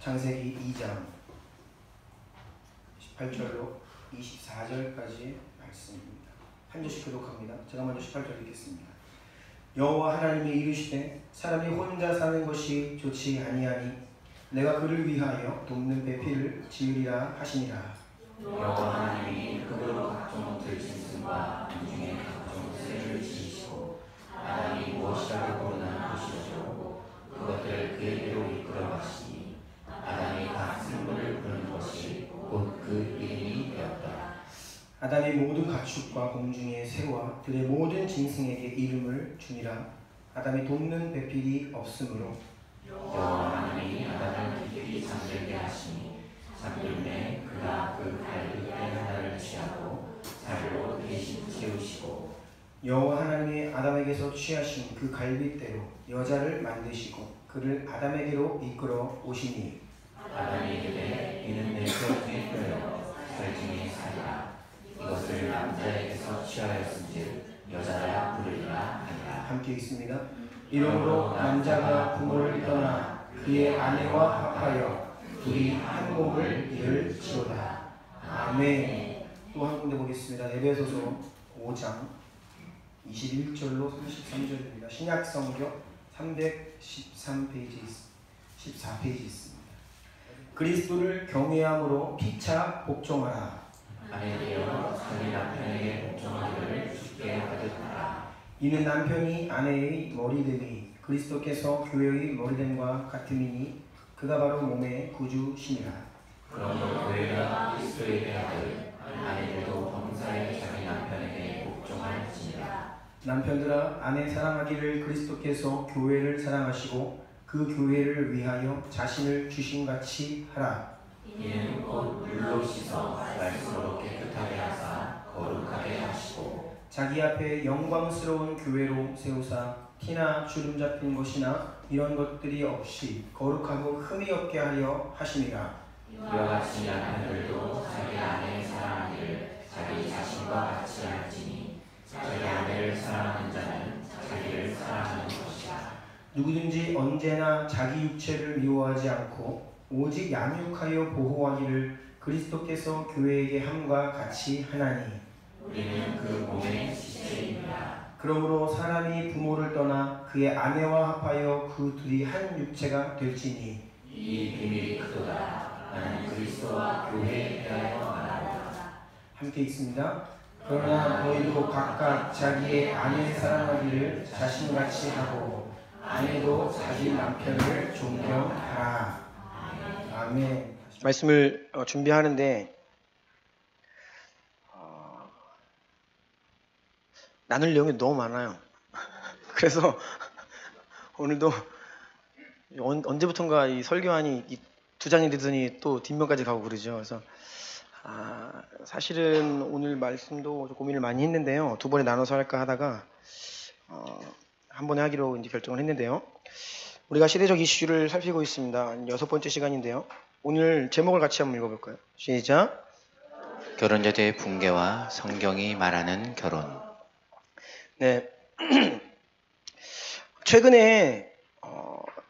창세기 2장 18절로 24절까지 말씀입니다. 한 절씩 교독합니다. 제가 먼저 18절 읽겠습니다. 여호와 하나님이 이르시되 사람이 혼자 사는 것이 좋지 아니하니 내가 그를 위하여 돕는 배필을 지으리라 하시니라. 여호와 하나님이 그로 각종 들짐승과 안중에 각종 새를 지으시고 아담이 무엇이라고 부르는 것이었고 그것들을 그에게로 이끌어 가시니 아담이 각 생물을 부르는 것이 곧 그 이름이 되었다. 아담이 모든 가축과 공중의 새와 들의 모든 짐승에게 이름을 주니라. 아담이 돕는 배필이 없으므로 여호와 하나님이 아담을 깊이 잠들게 하시니 잠들매 그가 그 갈빗대 하나를 취하고 살로 대신 채우시고 여호와 하나님이 아담에게서 취하신 그 갈빗대로 여자를 만드시고 그를 아담에게로 이끌어 오시니 아담이 이르되 이는 내 것 중에 뼈요 살 중에 살이라 이것을 남자에게서 취하였은즉 여자라 부르리라 하니라. 함께 읽습니다. 이러므로 남자가 부모를 떠나 그의 아내와 합하여 둘이 한 몸을 이룰지로다. 아멘. 또 한 군데 보겠습니다. 에베소서 5장 21절로 33절입니다. 신약성경 313페이지 14페이지 있습니다. 그리스도를 경외함으로 피차 복종하라. 아내되어 자기 남편에게 복종하기를 쉽게 하듯 하라. 이는 남편이 아내의 머리됨이 그리스도께서 교회의 머리됨과 같음이니 그가 바로 몸의 구주시니라. 그러므로 교회가 그리스도에게 하듯 아내들도 범사에 자기 남편에게 복종할지니라. 남편들아 아내 사랑하기를 그리스도께서 교회를 사랑하시고 그 교회를 위하여 자신을 주신같이 하라. 이는 곧 물로 씻어 말씀으로 깨끗하게 하사 거룩하게 하시고 자기 앞에 영광스러운 교회로 세우사 티나 주름 잡힌 것이나 이런 것들이 없이 거룩하고 흠이 없게 하려 하심이라. 이와 같이 남편들도 자기 아내의 사랑하기를 자기 자신과 같이 할지니 자기 아내를 사랑하는 자는 자기를 사랑하는 것이라. 누구든지 언제나 자기 육체를 미워하지 않고 오직 양육하여 보호하기를 그리스도께서 교회에게 함과 같이 하나니 우리는 그 몸의 지체입니다. 그러므로 사람이 부모를 떠나 그의 아내와 합하여 그 둘이 한 육체가 될지니 이 비밀이 크도다. 나는 그리스도와 교회에 대하여 말하노라. 함께 읽습니다. 그러나 너희도 각각 자기의 아내 사랑하기를 자신같이 하고 아내도 자기 남편을 존경하라. 아멘. 말씀을 준비하는데 나눌 내용이 너무 많아요. 그래서 오늘도 언제부턴가 이 설교안이 이 두 장이 되더니 또 뒷면까지 가고 그러죠. 그래서 사실은 오늘 말씀도 좀 고민을 많이 했는데요. 두 번에 나눠서 할까 하다가 한 번에 하기로 이제 결정을 했는데요. 우리가 시대적 이슈를 살피고 있습니다. 6번째 시간인데요. 오늘 제목을 같이 한번 읽어볼까요? 시작. 결혼제도의 붕괴와 성경이 말하는 결혼. 네. 최근에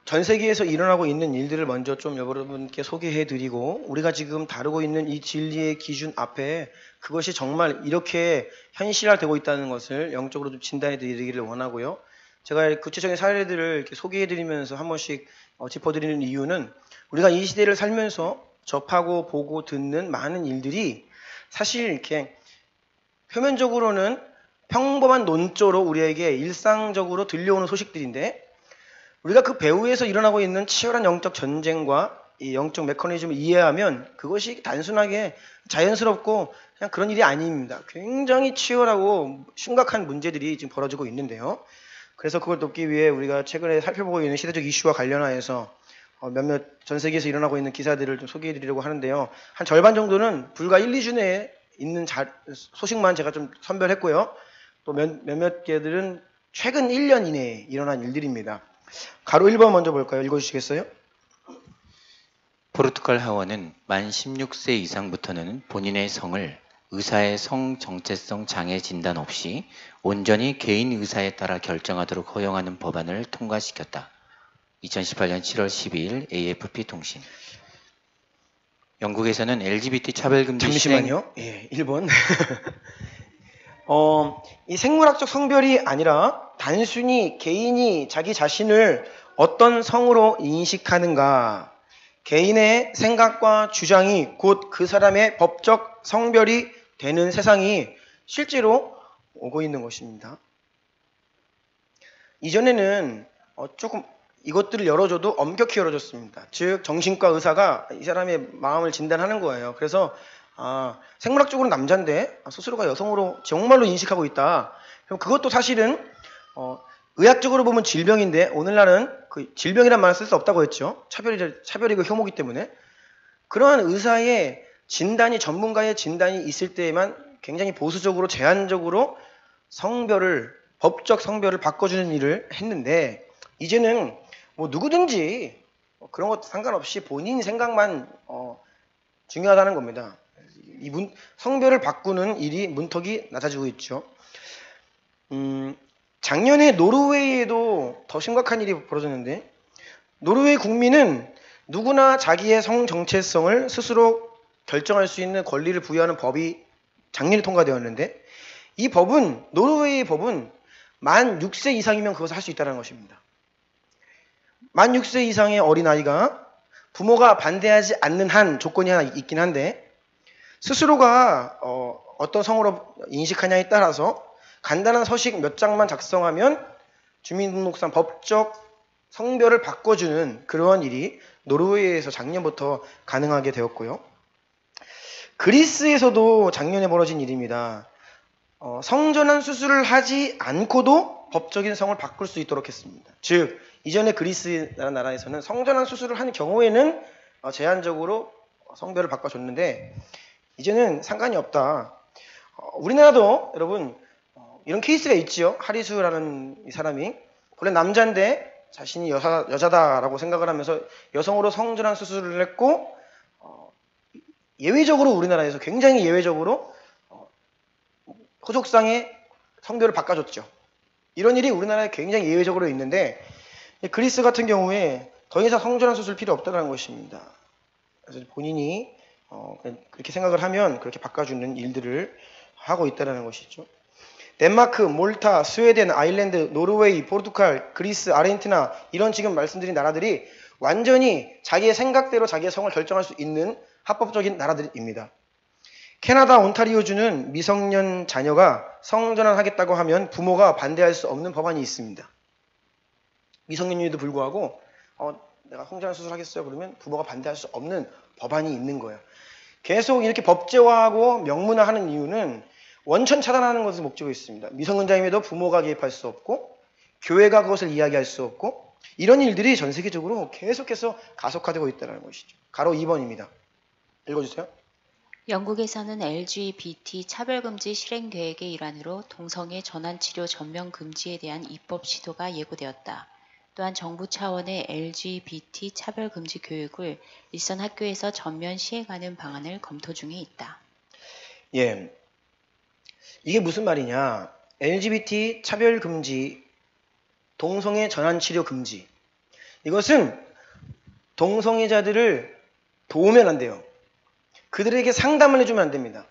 전 세계에서 일어나고 있는 일들을 먼저 좀 여러분께 소개해드리고 우리가 지금 다루고 있는 이 진리의 기준 앞에 그것이 정말 이렇게 현실화되고 있다는 것을 영적으로 좀 진단해드리기를 원하고요. 제가 구체적인 사례들을 이렇게 소개해드리면서 한 번씩 짚어드리는 이유는 우리가 이 시대를 살면서 접하고 보고 듣는 많은 일들이 사실 이렇게 표면적으로는 평범한 논조로 우리에게 일상적으로 들려오는 소식들인데 우리가 그 배후에서 일어나고 있는 치열한 영적 전쟁과 이 영적 메커니즘을 이해하면 그것이 단순하게 자연스럽고 그냥 그런 일이 아닙니다. 굉장히 치열하고 심각한 문제들이 지금 벌어지고 있는데요. 그래서 그걸 돕기 위해 우리가 최근에 살펴보고 있는 시대적 이슈와 관련하여서 몇몇 전 세계에서 일어나고 있는 기사들을 좀 소개해 드리려고 하는데요. 한 절반 정도는 불과 1, 2주 내에 있는 소식만 제가 좀 선별했고요. 또 몇몇 개들은 최근 1년 이내에 일어난 일들입니다. 가로 1번 먼저 볼까요? 읽어주시겠어요? 포르투갈 하원은 만 16세 이상부터는 본인의 성을 의사의 성 정체성 장애 진단 없이 온전히 개인 의사에 따라 결정하도록 허용하는 법안을 통과시켰다. 2018년 7월 12일 AFP 통신. 영국에서는 LGBT 차별 금지 시행. 잠시만요. 예, 1번. 이 생물학적 성별이 아니라 단순히 개인이 자기 자신을 어떤 성으로 인식하는가, 개인의 생각과 주장이 곧 그 사람의 법적 성별이 되는 세상이 실제로 오고 있는 것입니다. 이전에는 조금 이것들을 열어줘도 엄격히 열어줬습니다. 즉 정신과 의사가 이 사람의 마음을 진단하는 거예요. 그래서 생물학적으로 남자인데 스스로가 여성으로 정말로 인식하고 있다. 그럼 그것도 사실은 의학적으로 보면 질병인데 오늘날은 그 질병이란 말을 쓸 수 없다고 했죠. 차별이고 혐오이기 때문에. 그러한 의사의 진단이, 전문가의 진단이 있을 때에만 굉장히 보수적으로 제한적으로 법적 성별을 바꿔주는 일을 했는데, 이제는 뭐 누구든지 그런 것도 상관없이 본인 생각만 중요하다는 겁니다. 성별을 바꾸는 일이 문턱이 낮아지고 있죠. 작년에 노르웨이에도 더 심각한 일이 벌어졌는데, 노르웨이 국민은 누구나 자기의 성 정체성을 스스로 결정할 수 있는 권리를 부여하는 법이 작년에 통과되었는데, 이 법은, 노르웨이 법은 만 6세 이상이면 그것을 할 수 있다는 것입니다. 만 6세 이상의 어린아이가 부모가 반대하지 않는 한 조건이 하나 있긴 한데, 스스로가 어떤 성으로 인식하냐에 따라서 간단한 서식 몇 장만 작성하면 주민등록상 법적 성별을 바꿔주는 그러한 일이 노르웨이에서 작년부터 가능하게 되었고요. 그리스에서도 작년에 벌어진 일입니다. 성전환 수술을 하지 않고도 법적인 성을 바꿀 수 있도록 했습니다. 즉 이전에 그리스라는 나라에서는 성전환 수술을 하는 경우에는 제한적으로 성별을 바꿔줬는데, 이제는 상관이 없다. 우리나라도 여러분 이런 케이스가 있지요. 하리수라는 이 사람이 원래 남자인데 자신이 여자다라고 생각을 하면서 여성으로 성전환 수술을 했고, 예외적으로 우리나라에서 굉장히 예외적으로 호족상의 성별을 바꿔줬죠. 이런 일이 우리나라에 굉장히 예외적으로 있는데, 그리스 같은 경우에 더 이상 성전환 수술 필요 없다는 것입니다. 그래서 본인이 그렇게 생각을 하면 그렇게 바꿔주는 일들을 하고 있다는 것이죠. 덴마크, 몰타, 스웨덴, 아일랜드, 노르웨이, 포르투갈, 그리스, 아르헨티나, 이런 지금 말씀드린 나라들이 완전히 자기의 생각대로 자기의 성을 결정할 수 있는 합법적인 나라들입니다. 캐나다 온타리오주는 미성년 자녀가 성전환하겠다고 하면 부모가 반대할 수 없는 법안이 있습니다. 미성년임에도 불구하고 내가 성전환 수술하겠어요 그러면 부모가 반대할 수 없는 법안이 있는 거예요. 계속 이렇게 법제화하고 명문화하는 이유는 원천 차단하는 것을 목적으로 있습니다. 미성년자임에도 부모가 개입할 수 없고 교회가 그것을 이야기할 수 없고, 이런 일들이 전 세계적으로 계속해서 가속화되고 있다는 것이죠. 가로 2번입니다. 읽어주세요. 영국에서는 LGBT 차별금지 실행 계획의 일환으로 동성애 전환치료 전면 금지에 대한 입법 시도가 예고되었다. 또한 정부 차원의 LGBT 차별금지 교육을 일선 학교에서 전면 시행하는 방안을 검토 중에 있다. 예, 이게 무슨 말이냐. LGBT 차별금지, 동성애 전환치료 금지. 이것은 동성애자들을 도우면 안 돼요. 그들에게 상담을 해주면 안 됩니다.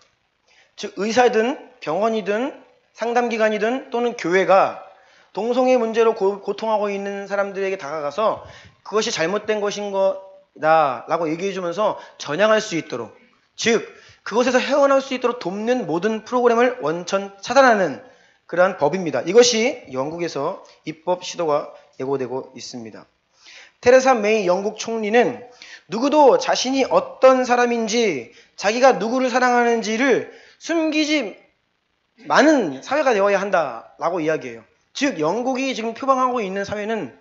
즉 의사든 병원이든 상담기관이든 또는 교회가 동성애 문제로 고통하고 있는 사람들에게 다가가서 그것이 잘못된 것인 거다 라고 얘기해주면서 전향할 수 있도록, 즉 그것에서 헤어나올 수 있도록 돕는 모든 프로그램을 원천 차단하는 그러한 법입니다. 이것이 영국에서 입법 시도가 예고되고 있습니다. 테레사 메이 영국 총리는 누구도 자신이 어떤 사람인지, 자기가 누구를 사랑하는지를 숨기지 많은 사회가 되어야 한다라고 이야기해요. 즉 영국이 지금 표방하고 있는 사회는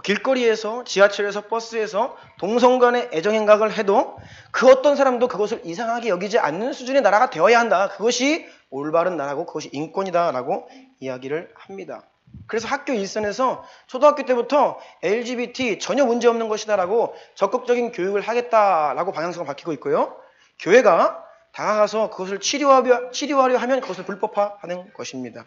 길거리에서, 지하철에서, 버스에서 동성 간의 애정행각을 해도 그 어떤 사람도 그것을 이상하게 여기지 않는 수준의 나라가 되어야 한다. 그것이 올바른 나라고 그것이 인권이다라고 이야기를 합니다. 그래서 학교 일선에서 초등학교 때부터 LGBT 전혀 문제없는 것이다라고 적극적인 교육을 하겠다라고 방향성을 밝히고 있고요. 교회가 다가가서 그것을 치료하려 하면 그것을 불법화하는 것입니다.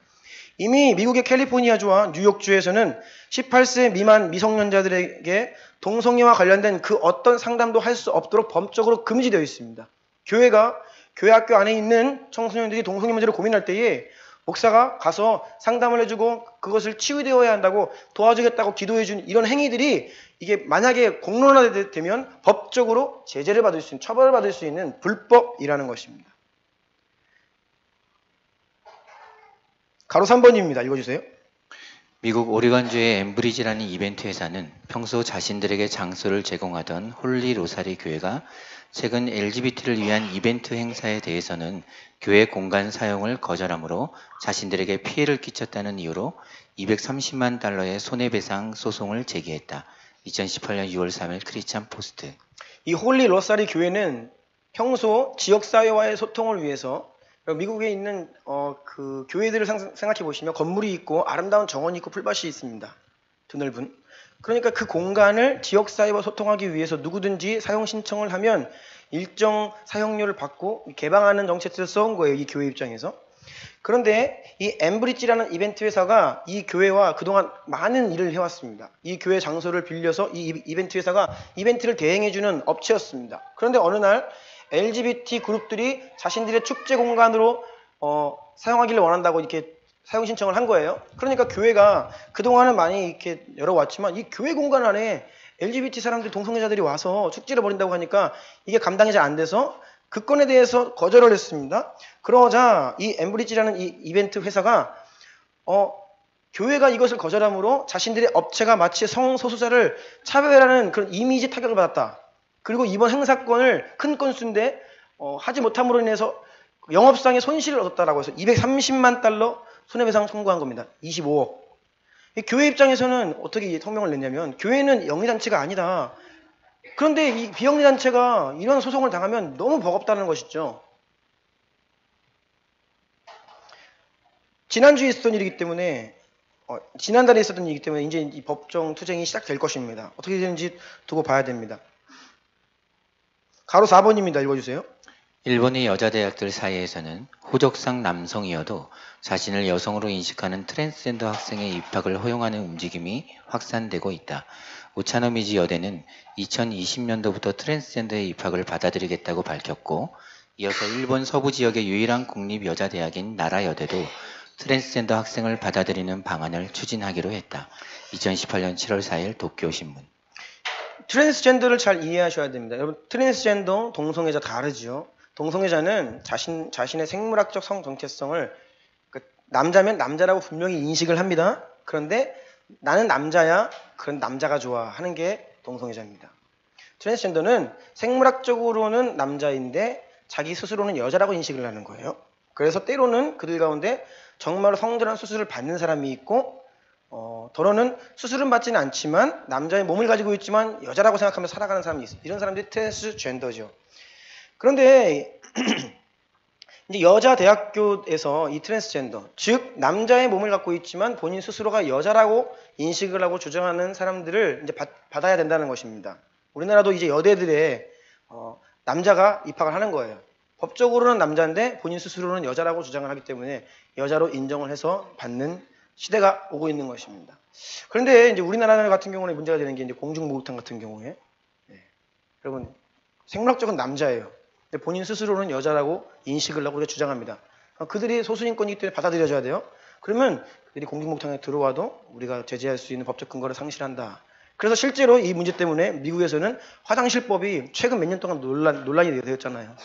이미 미국의 캘리포니아주와 뉴욕주에서는 18세 미만 미성년자들에게 동성애와 관련된 그 어떤 상담도 할 수 없도록 법적으로 금지되어 있습니다. 교회가 교회 학교 안에 있는 청소년들이 동성애 문제를 고민할 때에 목사가 가서 상담을 해주고 그것을 치유되어야 한다고 도와주겠다고 기도해준 이런 행위들이 이게 만약에 공론화되면 법적으로 제재를 받을 수 있는, 처벌을 받을 수 있는 불법이라는 것입니다. 가로 3번입니다. 읽어주세요. 미국 오리건주의 엠브리지라는 이벤트 회사는 평소 자신들에게 장소를 제공하던 홀리 로사리 교회가 최근 LGBT를 위한 이벤트 행사에 대해서는 교회 공간 사용을 거절하므로 자신들에게 피해를 끼쳤다는 이유로 $230만 손해배상 소송을 제기했다. 2018년 6월 3일 크리스찬 포스트. 이 홀리 로사리 교회는 평소 지역사회와의 소통을 위해서 미국에 있는 그 교회들을 생각해 보시면 건물이 있고 아름다운 정원이 있고 풀밭이 있습니다. 드넓은. 그러니까 그 공간을 지역사회와 소통하기 위해서 누구든지 사용 신청을 하면 일정 사용료를 받고 개방하는 정책을 써온 거예요. 이 교회 입장에서. 그런데 이 엠브리지라는 이벤트 회사가 이 교회와 그동안 많은 일을 해왔습니다. 이 교회 장소를 빌려서 이 이벤트 회사가 이벤트를 대행해주는 업체였습니다. 그런데 어느 날 LGBT 그룹들이 자신들의 축제 공간으로 사용하기를 원한다고 이렇게 사용 신청을 한 거예요. 그러니까 교회가 그동안은 많이 이렇게 열어왔지만 이 교회 공간 안에 LGBT 사람들, 동성애자들이 와서 축제를 벌인다고 하니까 이게 감당이 잘 안 돼서 그 건에 대해서 거절을 했습니다. 그러자 이 엠브리지라는 이 이벤트 회사가 교회가 이것을 거절함으로 자신들의 업체가 마치 성소수자를 차별하는 그런 이미지 타격을 받았다. 그리고 이번 행사권을 큰 건수인데 하지 못함으로 인해서 영업상의 손실을 얻었다라고 해서 $230만 손해배상 청구한 겁니다. 25억. 교회 입장에서는 어떻게 성명을 냈냐면 교회는 영리단체가 아니다. 그런데 이 비영리단체가 이런 소송을 당하면 너무 버겁다는 것이죠. 지난주에 있었던 일이기 때문에 지난달에 있었던 일이기 때문에 이제 이 법정 투쟁이 시작될 것입니다. 어떻게 되는지 두고 봐야 됩니다. 가로 4번입니다. 읽어주세요. 일본의 여자 대학들 사이에서는 호적상 남성이어도 자신을 여성으로 인식하는 트랜스젠더 학생의 입학을 허용하는 움직임이 확산되고 있다. 우차노미지 여대는 2020년도부터 트랜스젠더의 입학을 받아들이겠다고 밝혔고, 이어서 일본 서부 지역의 유일한 국립 여자 대학인 나라여대도 트랜스젠더 학생을 받아들이는 방안을 추진하기로 했다. 2018년 7월 4일 도쿄신문. 트랜스젠더를 잘 이해하셔야 됩니다. 여러분, 트랜스젠더, 동성애자 다르죠. 동성애자는 자신의 생물학적 성 정체성을 남자면 남자라고 분명히 인식을 합니다. 그런데 나는 남자야, 그런 남자가 좋아 하는 게 동성애자입니다. 트랜스젠더는 생물학적으로는 남자인데 자기 스스로는 여자라고 인식을 하는 거예요. 그래서 때로는 그들 가운데 정말 성전환 수술을 받는 사람이 있고 더러는 수술은 받지는 않지만 남자의 몸을 가지고 있지만 여자라고 생각하면서 살아가는 사람이 있어요. 이런 사람들이 트랜스젠더죠. 그런데 이제 여자 대학교에서 이 트랜스젠더, 즉 남자의 몸을 갖고 있지만 본인 스스로가 여자라고 인식을 하고 주장하는 사람들을 이제 받아야 된다는 것입니다. 우리나라도 이제 여대들에 남자가 입학을 하는 거예요. 법적으로는 남자인데 본인 스스로는 여자라고 주장을 하기 때문에 여자로 인정을 해서 받는 시대가 오고 있는 것입니다. 그런데 이제 우리나라 같은 경우는 문제가 되는 게 이제 공중목욕탕 같은 경우에 여러분 생물학적은 남자예요. 근데 본인 스스로는 여자라고 인식을 하고 주장합니다. 그들이 소수인권이기 때문에 받아들여져야 돼요. 그러면 그들이 공중목욕탕에 들어와도 우리가 제재할 수 있는 법적 근거를 상실한다. 그래서 실제로 이 문제 때문에 미국에서는 화장실법이 최근 몇 년 동안 논란이 되었잖아요.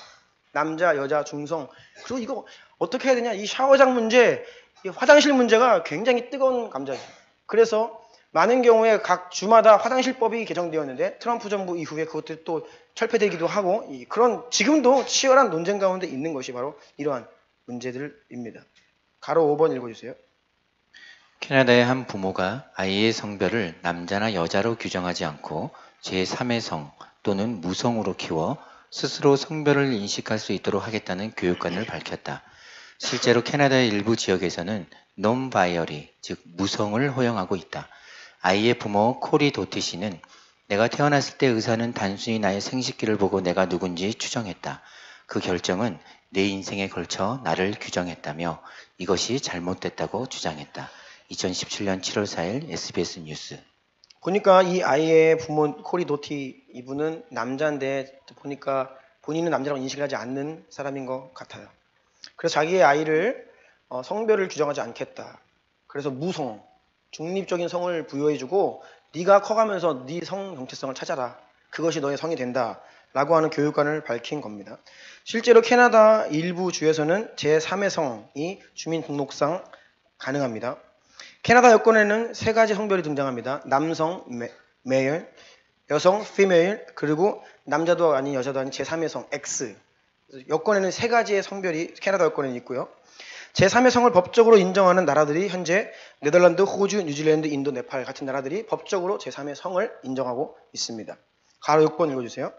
남자, 여자, 중성. 그리고 이거 어떻게 해야 되냐. 이 샤워장 문제, 이 화장실 문제가 굉장히 뜨거운 감자죠. 그래서 많은 경우에 각 주마다 화장실법이 개정되었는데 트럼프 정부 이후에 그것들이 또 철폐되기도 하고 그런 지금도 치열한 논쟁 가운데 있는 것이 바로 이러한 문제들입니다. 가로 5번 읽어주세요. 캐나다의 한 부모가 아이의 성별을 남자나 여자로 규정하지 않고 제3의 성 또는 무성으로 키워 스스로 성별을 인식할 수 있도록 하겠다는 교육관을 밝혔다. 실제로 캐나다의 일부 지역에서는 논바이어리, 즉 무성을 허용하고 있다. 아이의 부모 코리 도티 씨는 내가 태어났을 때 의사는 단순히 나의 생식기를 보고 내가 누군지 추정했다. 그 결정은 내 인생에 걸쳐 나를 규정했다며 이것이 잘못됐다고 주장했다. 2017년 7월 4일 SBS 뉴스. 보니까 이 아이의 부모 코리 도티 이분은 남자인데 보니까 본인은 남자라고 인식을 하지 않는 사람인 것 같아요. 그래서 자기의 아이를 성별을 규정하지 않겠다. 그래서 무성, 중립적인 성을 부여해주고 네가 커가면서 네 성 정체성을 찾아라. 그것이 너의 성이 된다. 라고 하는 교육관을 밝힌 겁니다. 실제로 캐나다 일부 주에서는 제3의 성이 주민등록상 가능합니다. 캐나다 여권에는 세 가지 성별이 등장합니다. 남성, male, 여성, female, 그리고 남자도 아닌 여자도 아닌 제3의 성, X. 여권에는 세 가지의 성별이 캐나다 여권에 있고요. 제3의 성을 법적으로 인정하는 나라들이 현재 네덜란드, 호주, 뉴질랜드, 인도, 네팔 같은 나라들이 법적으로 제3의 성을 인정하고 있습니다. 가로 6번 읽어주세요.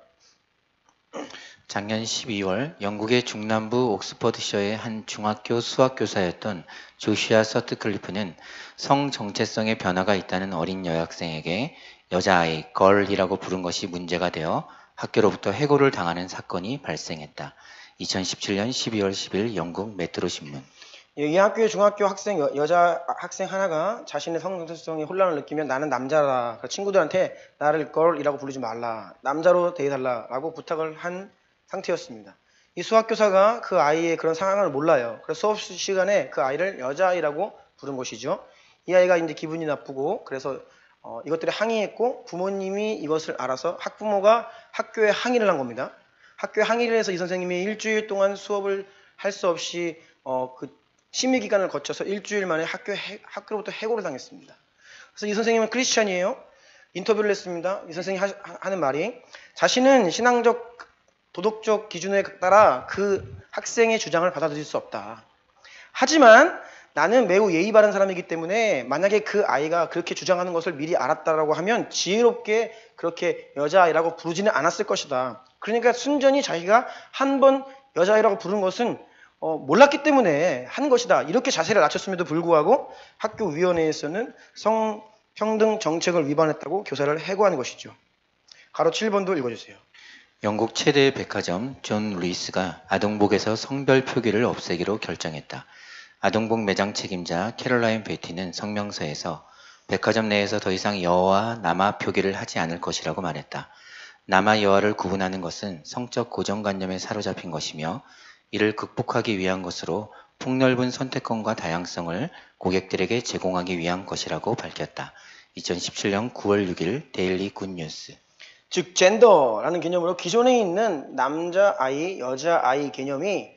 작년 12월 영국의 중남부 옥스퍼드셔의 한 중학교 수학교사였던 조시아 서트클리프는 성 정체성의 변화가 있다는 어린 여학생에게 여자아이, 걸이라고 부른 것이 문제가 되어 학교로부터 해고를 당하는 사건이 발생했다. 2017년 12월 10일 영국 메트로 신문. 이 학교의 중학교 학생, 여자 학생 하나가 자신의 성 정체성에 혼란을 느끼면 나는 남자라. 친구들한테 나를 걸이라고 부르지 말라. 남자로 대해달라라고 부탁을 한 상태였습니다. 이 수학교사가 그 아이의 그런 상황을 몰라요. 그래서 수업 시간에 그 아이를 여자아이라고 부른 것이죠. 이 아이가 이제 기분이 나쁘고 그래서 이것들에 항의했고 부모님이 이것을 알아서 학부모가 학교에 항의를 한 겁니다. 학교에 항의를 해서 이 선생님이 일주일 동안 수업을 할 수 없이 그 심의 기간을 거쳐서 일주일 만에 학교로부터 해고를 당했습니다. 그래서 이 선생님은 크리스찬이에요. 인터뷰를 했습니다. 이 선생님이 하는 말이 자신은 신앙적 도덕적 기준에 따라 그 학생의 주장을 받아들일 수 없다. 하지만 나는 매우 예의 바른 사람이기 때문에 만약에 그 아이가 그렇게 주장하는 것을 미리 알았다라고 하면 지혜롭게 그렇게 여자아이라고 부르지는 않았을 것이다. 그러니까 순전히 자기가 한 번 여자아이라고 부른 것은 몰랐기 때문에 한 것이다. 이렇게 자세를 낮췄음에도 불구하고 학교 위원회에서는 성평등 정책을 위반했다고 교사를 해고한 것이죠. 가로 7번도 읽어주세요. 영국 최대 백화점 존 루이스가 아동복에서 성별 표기를 없애기로 결정했다. 아동복 매장 책임자 캐롤라인 베티는 성명서에서 백화점 내에서 더 이상 여와 남아 표기를 하지 않을 것이라고 말했다. 남아 여아를 구분하는 것은 성적 고정관념에 사로잡힌 것이며 이를 극복하기 위한 것으로 폭넓은 선택권과 다양성을 고객들에게 제공하기 위한 것이라고 밝혔다. 2017년 9월 6일 데일리 굿뉴스. 즉 젠더라는 개념으로 기존에 있는 남자아이, 여자아이 개념이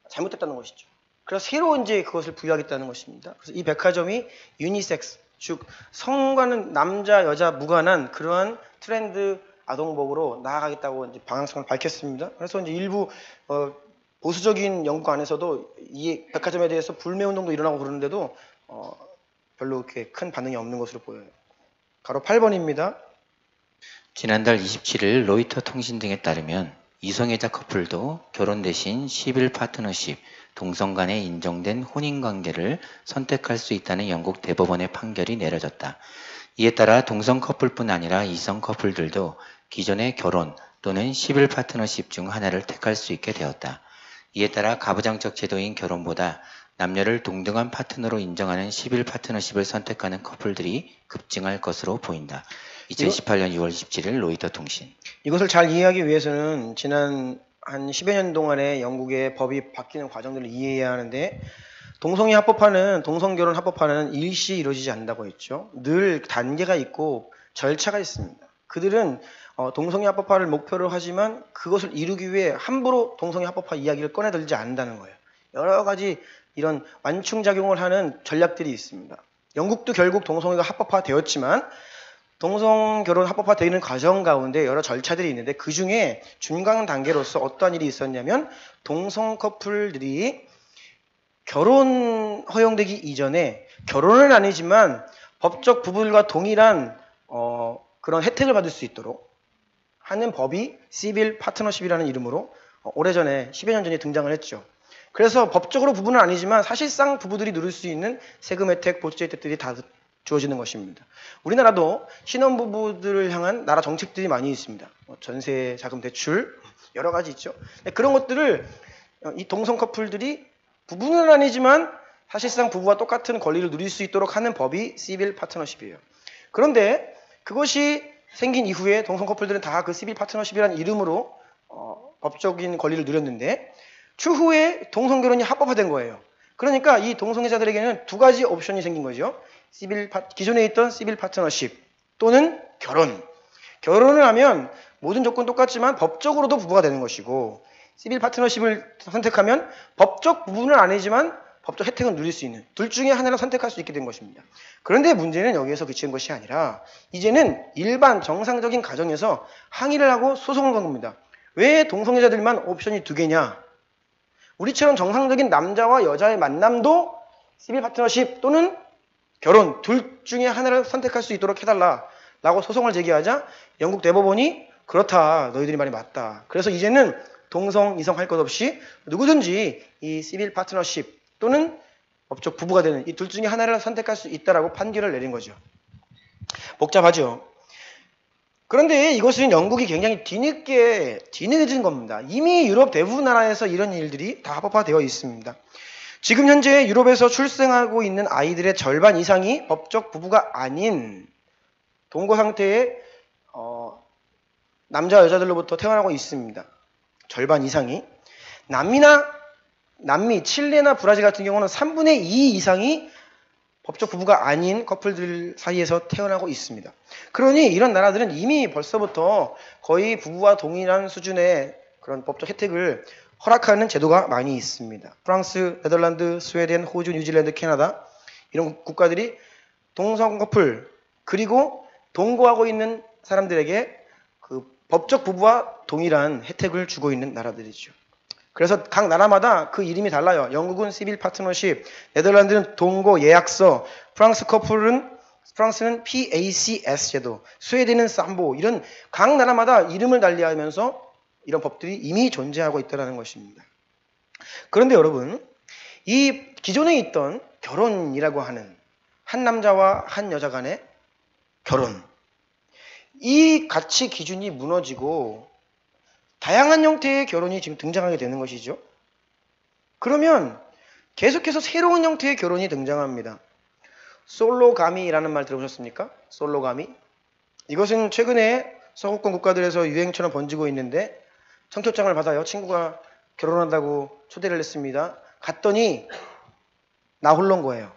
잘못됐다는 것이죠. 그래서 새로 이제 그것을 부여하겠다는 것입니다. 그래서 이 백화점이 유니섹스, 즉 성과는 남자, 여자 무관한 그러한 트렌드 아동복으로 나아가겠다고 이제 방향성을 밝혔습니다. 그래서 이제 일부 보수적인 영국 안에서도 이 백화점에 대해서 불매운동도 일어나고 그러는데도 별로 그렇게 큰 반응이 없는 것으로 보여요. 가로 8번입니다. 지난달 27일 로이터 통신 등에 따르면 이성애자 커플도 결혼 대신 시빌 파트너십, 동성 간에 인정된 혼인관계를 선택할 수 있다는 영국 대법원의 판결이 내려졌다. 이에 따라 동성 커플뿐 아니라 이성 커플들도 기존의 결혼 또는 시빌 파트너십 중 하나를 택할 수 있게 되었다. 이에 따라 가부장적 제도인 결혼보다 남녀를 동등한 파트너로 인정하는 시빌 파트너십을 선택하는 커플들이 급증할 것으로 보인다. 2018년 6월 17일 로이터 통신. 이것을 잘 이해하기 위해서는 지난 한 10여 년 동안의 영국의 법이 바뀌는 과정들을 이해해야 하는데 동성결혼 합법화는 일시 이루어지지 않는다고 했죠. 늘 단계가 있고 절차가 있습니다. 그들은 동성애 합법화를 목표로 하지만 그것을 이루기 위해 함부로 동성애 합법화 이야기를 꺼내들지 않는다는 거예요. 여러 가지 이런 완충작용을 하는 전략들이 있습니다. 영국도 결국 동성애가 합법화되었지만 동성결혼 합법화되는 과정 가운데 여러 절차들이 있는데 그 중에 중간 단계로서 어떠한 일이 있었냐면 동성 커플들이 결혼 허용되기 이전에 결혼은 아니지만 법적 부부들과 동일한 그런 혜택을 받을 수 있도록 하는 법이 시빌 파트너십이라는 이름으로 오래전에 10여 년 전에 등장을 했죠. 그래서 법적으로 부부는 아니지만 사실상 부부들이 누릴 수 있는 세금 혜택, 보조 혜택들이 다 주어지는 것입니다. 우리나라도 신혼부부들을 향한 나라 정책들이 많이 있습니다. 전세 자금 대출, 여러 가지 있죠. 그런 것들을 이 동성 커플들이 부부는 아니지만 사실상 부부와 똑같은 권리를 누릴 수 있도록 하는 법이 시빌 파트너십이에요. 그런데 그것이 생긴 이후에 동성 커플들은 다 그 시빌 파트너십이라는 이름으로 법적인 권리를 누렸는데 추후에 동성 결혼이 합법화된 거예요. 그러니까 이 동성애자들에게는 두 가지 옵션이 생긴 거죠. 기존에 있던 시빌 파트너십 또는 결혼. 결혼을 하면 모든 조건 똑같지만 법적으로도 부부가 되는 것이고 시빌 파트너십을 선택하면 법적 부분은 아니지만 법적 혜택은 누릴 수 있는 둘 중에 하나를 선택할 수 있게 된 것입니다. 그런데 문제는 여기에서 그치는 것이 아니라 이제는 일반 정상적인 가정에서 항의를 하고 소송을 건 겁니다. 왜 동성애자들만 옵션이 두 개냐? 우리처럼 정상적인 남자와 여자의 만남도 시빌 파트너십 또는 결혼 둘 중에 하나를 선택할 수 있도록 해달라라고 소송을 제기하자 영국 대법원이 그렇다. 너희들이 말이 맞다. 그래서 이제는 동성, 이성 할 것 없이 누구든지 이 시빌 파트너십 또는 법적 부부가 되는 이 둘 중에 하나를 선택할 수 있다라고 판결을 내린 거죠. 복잡하죠. 그런데 이것은 영국이 굉장히 뒤늦은 겁니다. 이미 유럽 대부분 나라에서 이런 일들이 다 합법화되어 있습니다. 지금 현재 유럽에서 출생하고 있는 아이들의 절반 이상이 법적 부부가 아닌 동거 상태의 남자 여자들로부터 태어나고 있습니다. 절반 이상이. 남미, 칠레나 브라질 같은 경우는 3분의 2 이상이 법적 부부가 아닌 커플들 사이에서 태어나고 있습니다. 그러니 이런 나라들은 이미 벌써부터 거의 부부와 동일한 수준의 그런 법적 혜택을 허락하는 제도가 많이 있습니다. 프랑스, 네덜란드, 스웨덴, 호주, 뉴질랜드, 캐나다 이런 국가들이 동성 커플 그리고 동거하고 있는 사람들에게 그 법적 부부와 동일한 혜택을 주고 있는 나라들이죠. 그래서 각 나라마다 그 이름이 달라요. 영국은 시빌 파트너십, 네덜란드는 동거 예약서, 프랑스는 PACS 제도, 스웨덴은 삼보 이런 각 나라마다 이름을 달리하면서 이런 법들이 이미 존재하고 있다는 것입니다. 그런데 여러분, 이 기존에 있던 결혼이라고 하는 한 남자와 한 여자 간의 결혼, 이 가치 기준이 무너지고 다양한 형태의 결혼이 지금 등장하게 되는 것이죠. 그러면 계속해서 새로운 형태의 결혼이 등장합니다. 솔로가미라는 말 들어보셨습니까? 솔로가미. 이것은 최근에 서구권 국가들에서 유행처럼 번지고 있는데 청첩장을 받아요. 친구가 결혼한다고 초대를 했습니다. 갔더니 나 홀로인 거예요.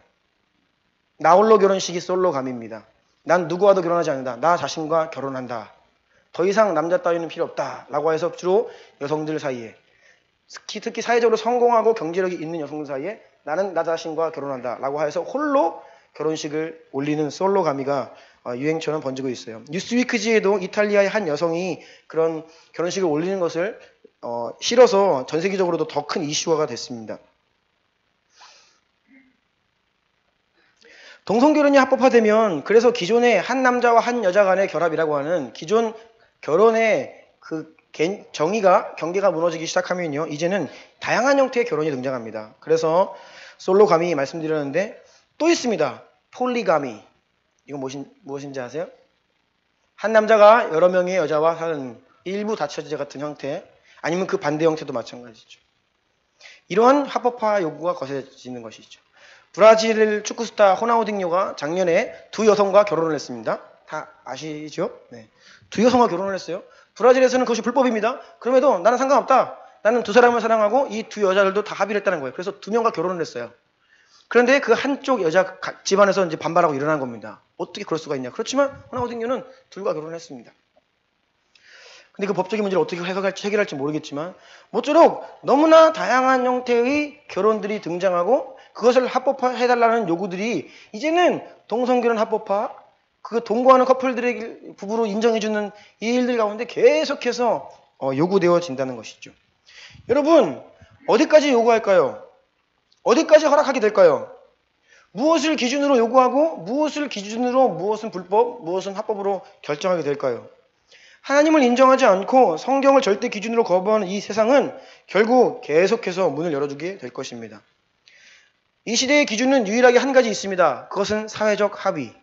나 홀로 결혼식이 솔로가미입니다. 난 누구와도 결혼하지 않는다. 나 자신과 결혼한다. 더 이상 남자 따위는 필요 없다 라고 해서 주로 여성들 사이에 특히 사회적으로 성공하고 경제력이 있는 여성들 사이에 나는 나 자신과 결혼한다 라고 해서 홀로 결혼식을 올리는 솔로가미가 유행처럼 번지고 있어요. 뉴스위크지에도 이탈리아의 한 여성이 그런 결혼식을 올리는 것을 싫어서 전 세계적으로도 더 큰 이슈화가 됐습니다. 동성결혼이 합법화되면 그래서 기존의 한 남자와 한 여자 간의 결합이라고 하는 기존 결혼의 그 경계가 무너지기 시작하면요. 이제는 다양한 형태의 결혼이 등장합니다. 그래서 솔로가미 말씀드렸는데 또 있습니다. 폴리가미. 이건 무엇인지 아세요? 한 남자가 여러 명의 여자와 사는 일부 다처제 같은 형태 아니면 그 반대 형태도 마찬가지죠. 이러한 합법화 요구가 거세지는 것이죠. 브라질 축구 스타 호나우딩요가 작년에 두 여성과 결혼을 했습니다. 다 아시죠? 네. 두 여성과 결혼을 했어요. 브라질에서는 그것이 불법입니다. 그럼에도 나는 상관없다. 나는 두 사람을 사랑하고 이 두 여자들도 다 합의를 했다는 거예요. 그래서 두 명과 결혼을 했어요. 그런데 그 한쪽 여자 집안에서 이제 반발하고 일어난 겁니다. 어떻게 그럴 수가 있냐. 그렇지만 호나우딩요는 둘과 결혼을 했습니다. 근데 그 법적인 문제를 어떻게 해결할지 모르겠지만 모쪼록 너무나 다양한 형태의 결혼들이 등장하고 그것을 합법화해달라는 요구들이 이제는 동성결혼 합법화 그 동거하는 커플들에게 부부로 인정해주는 이 일들 가운데 계속해서 요구되어진다는 것이죠. 여러분 어디까지 요구할까요? 어디까지 허락하게 될까요? 무엇을 기준으로 요구하고 무엇을 기준으로 무엇은 불법, 무엇은 합법으로 결정하게 될까요? 하나님을 인정하지 않고 성경을 절대 기준으로 거부하는 이 세상은 결국 계속해서 문을 열어주게 될 것입니다. 이 시대의 기준은 유일하게 한 가지 있습니다. 그것은 사회적 합의.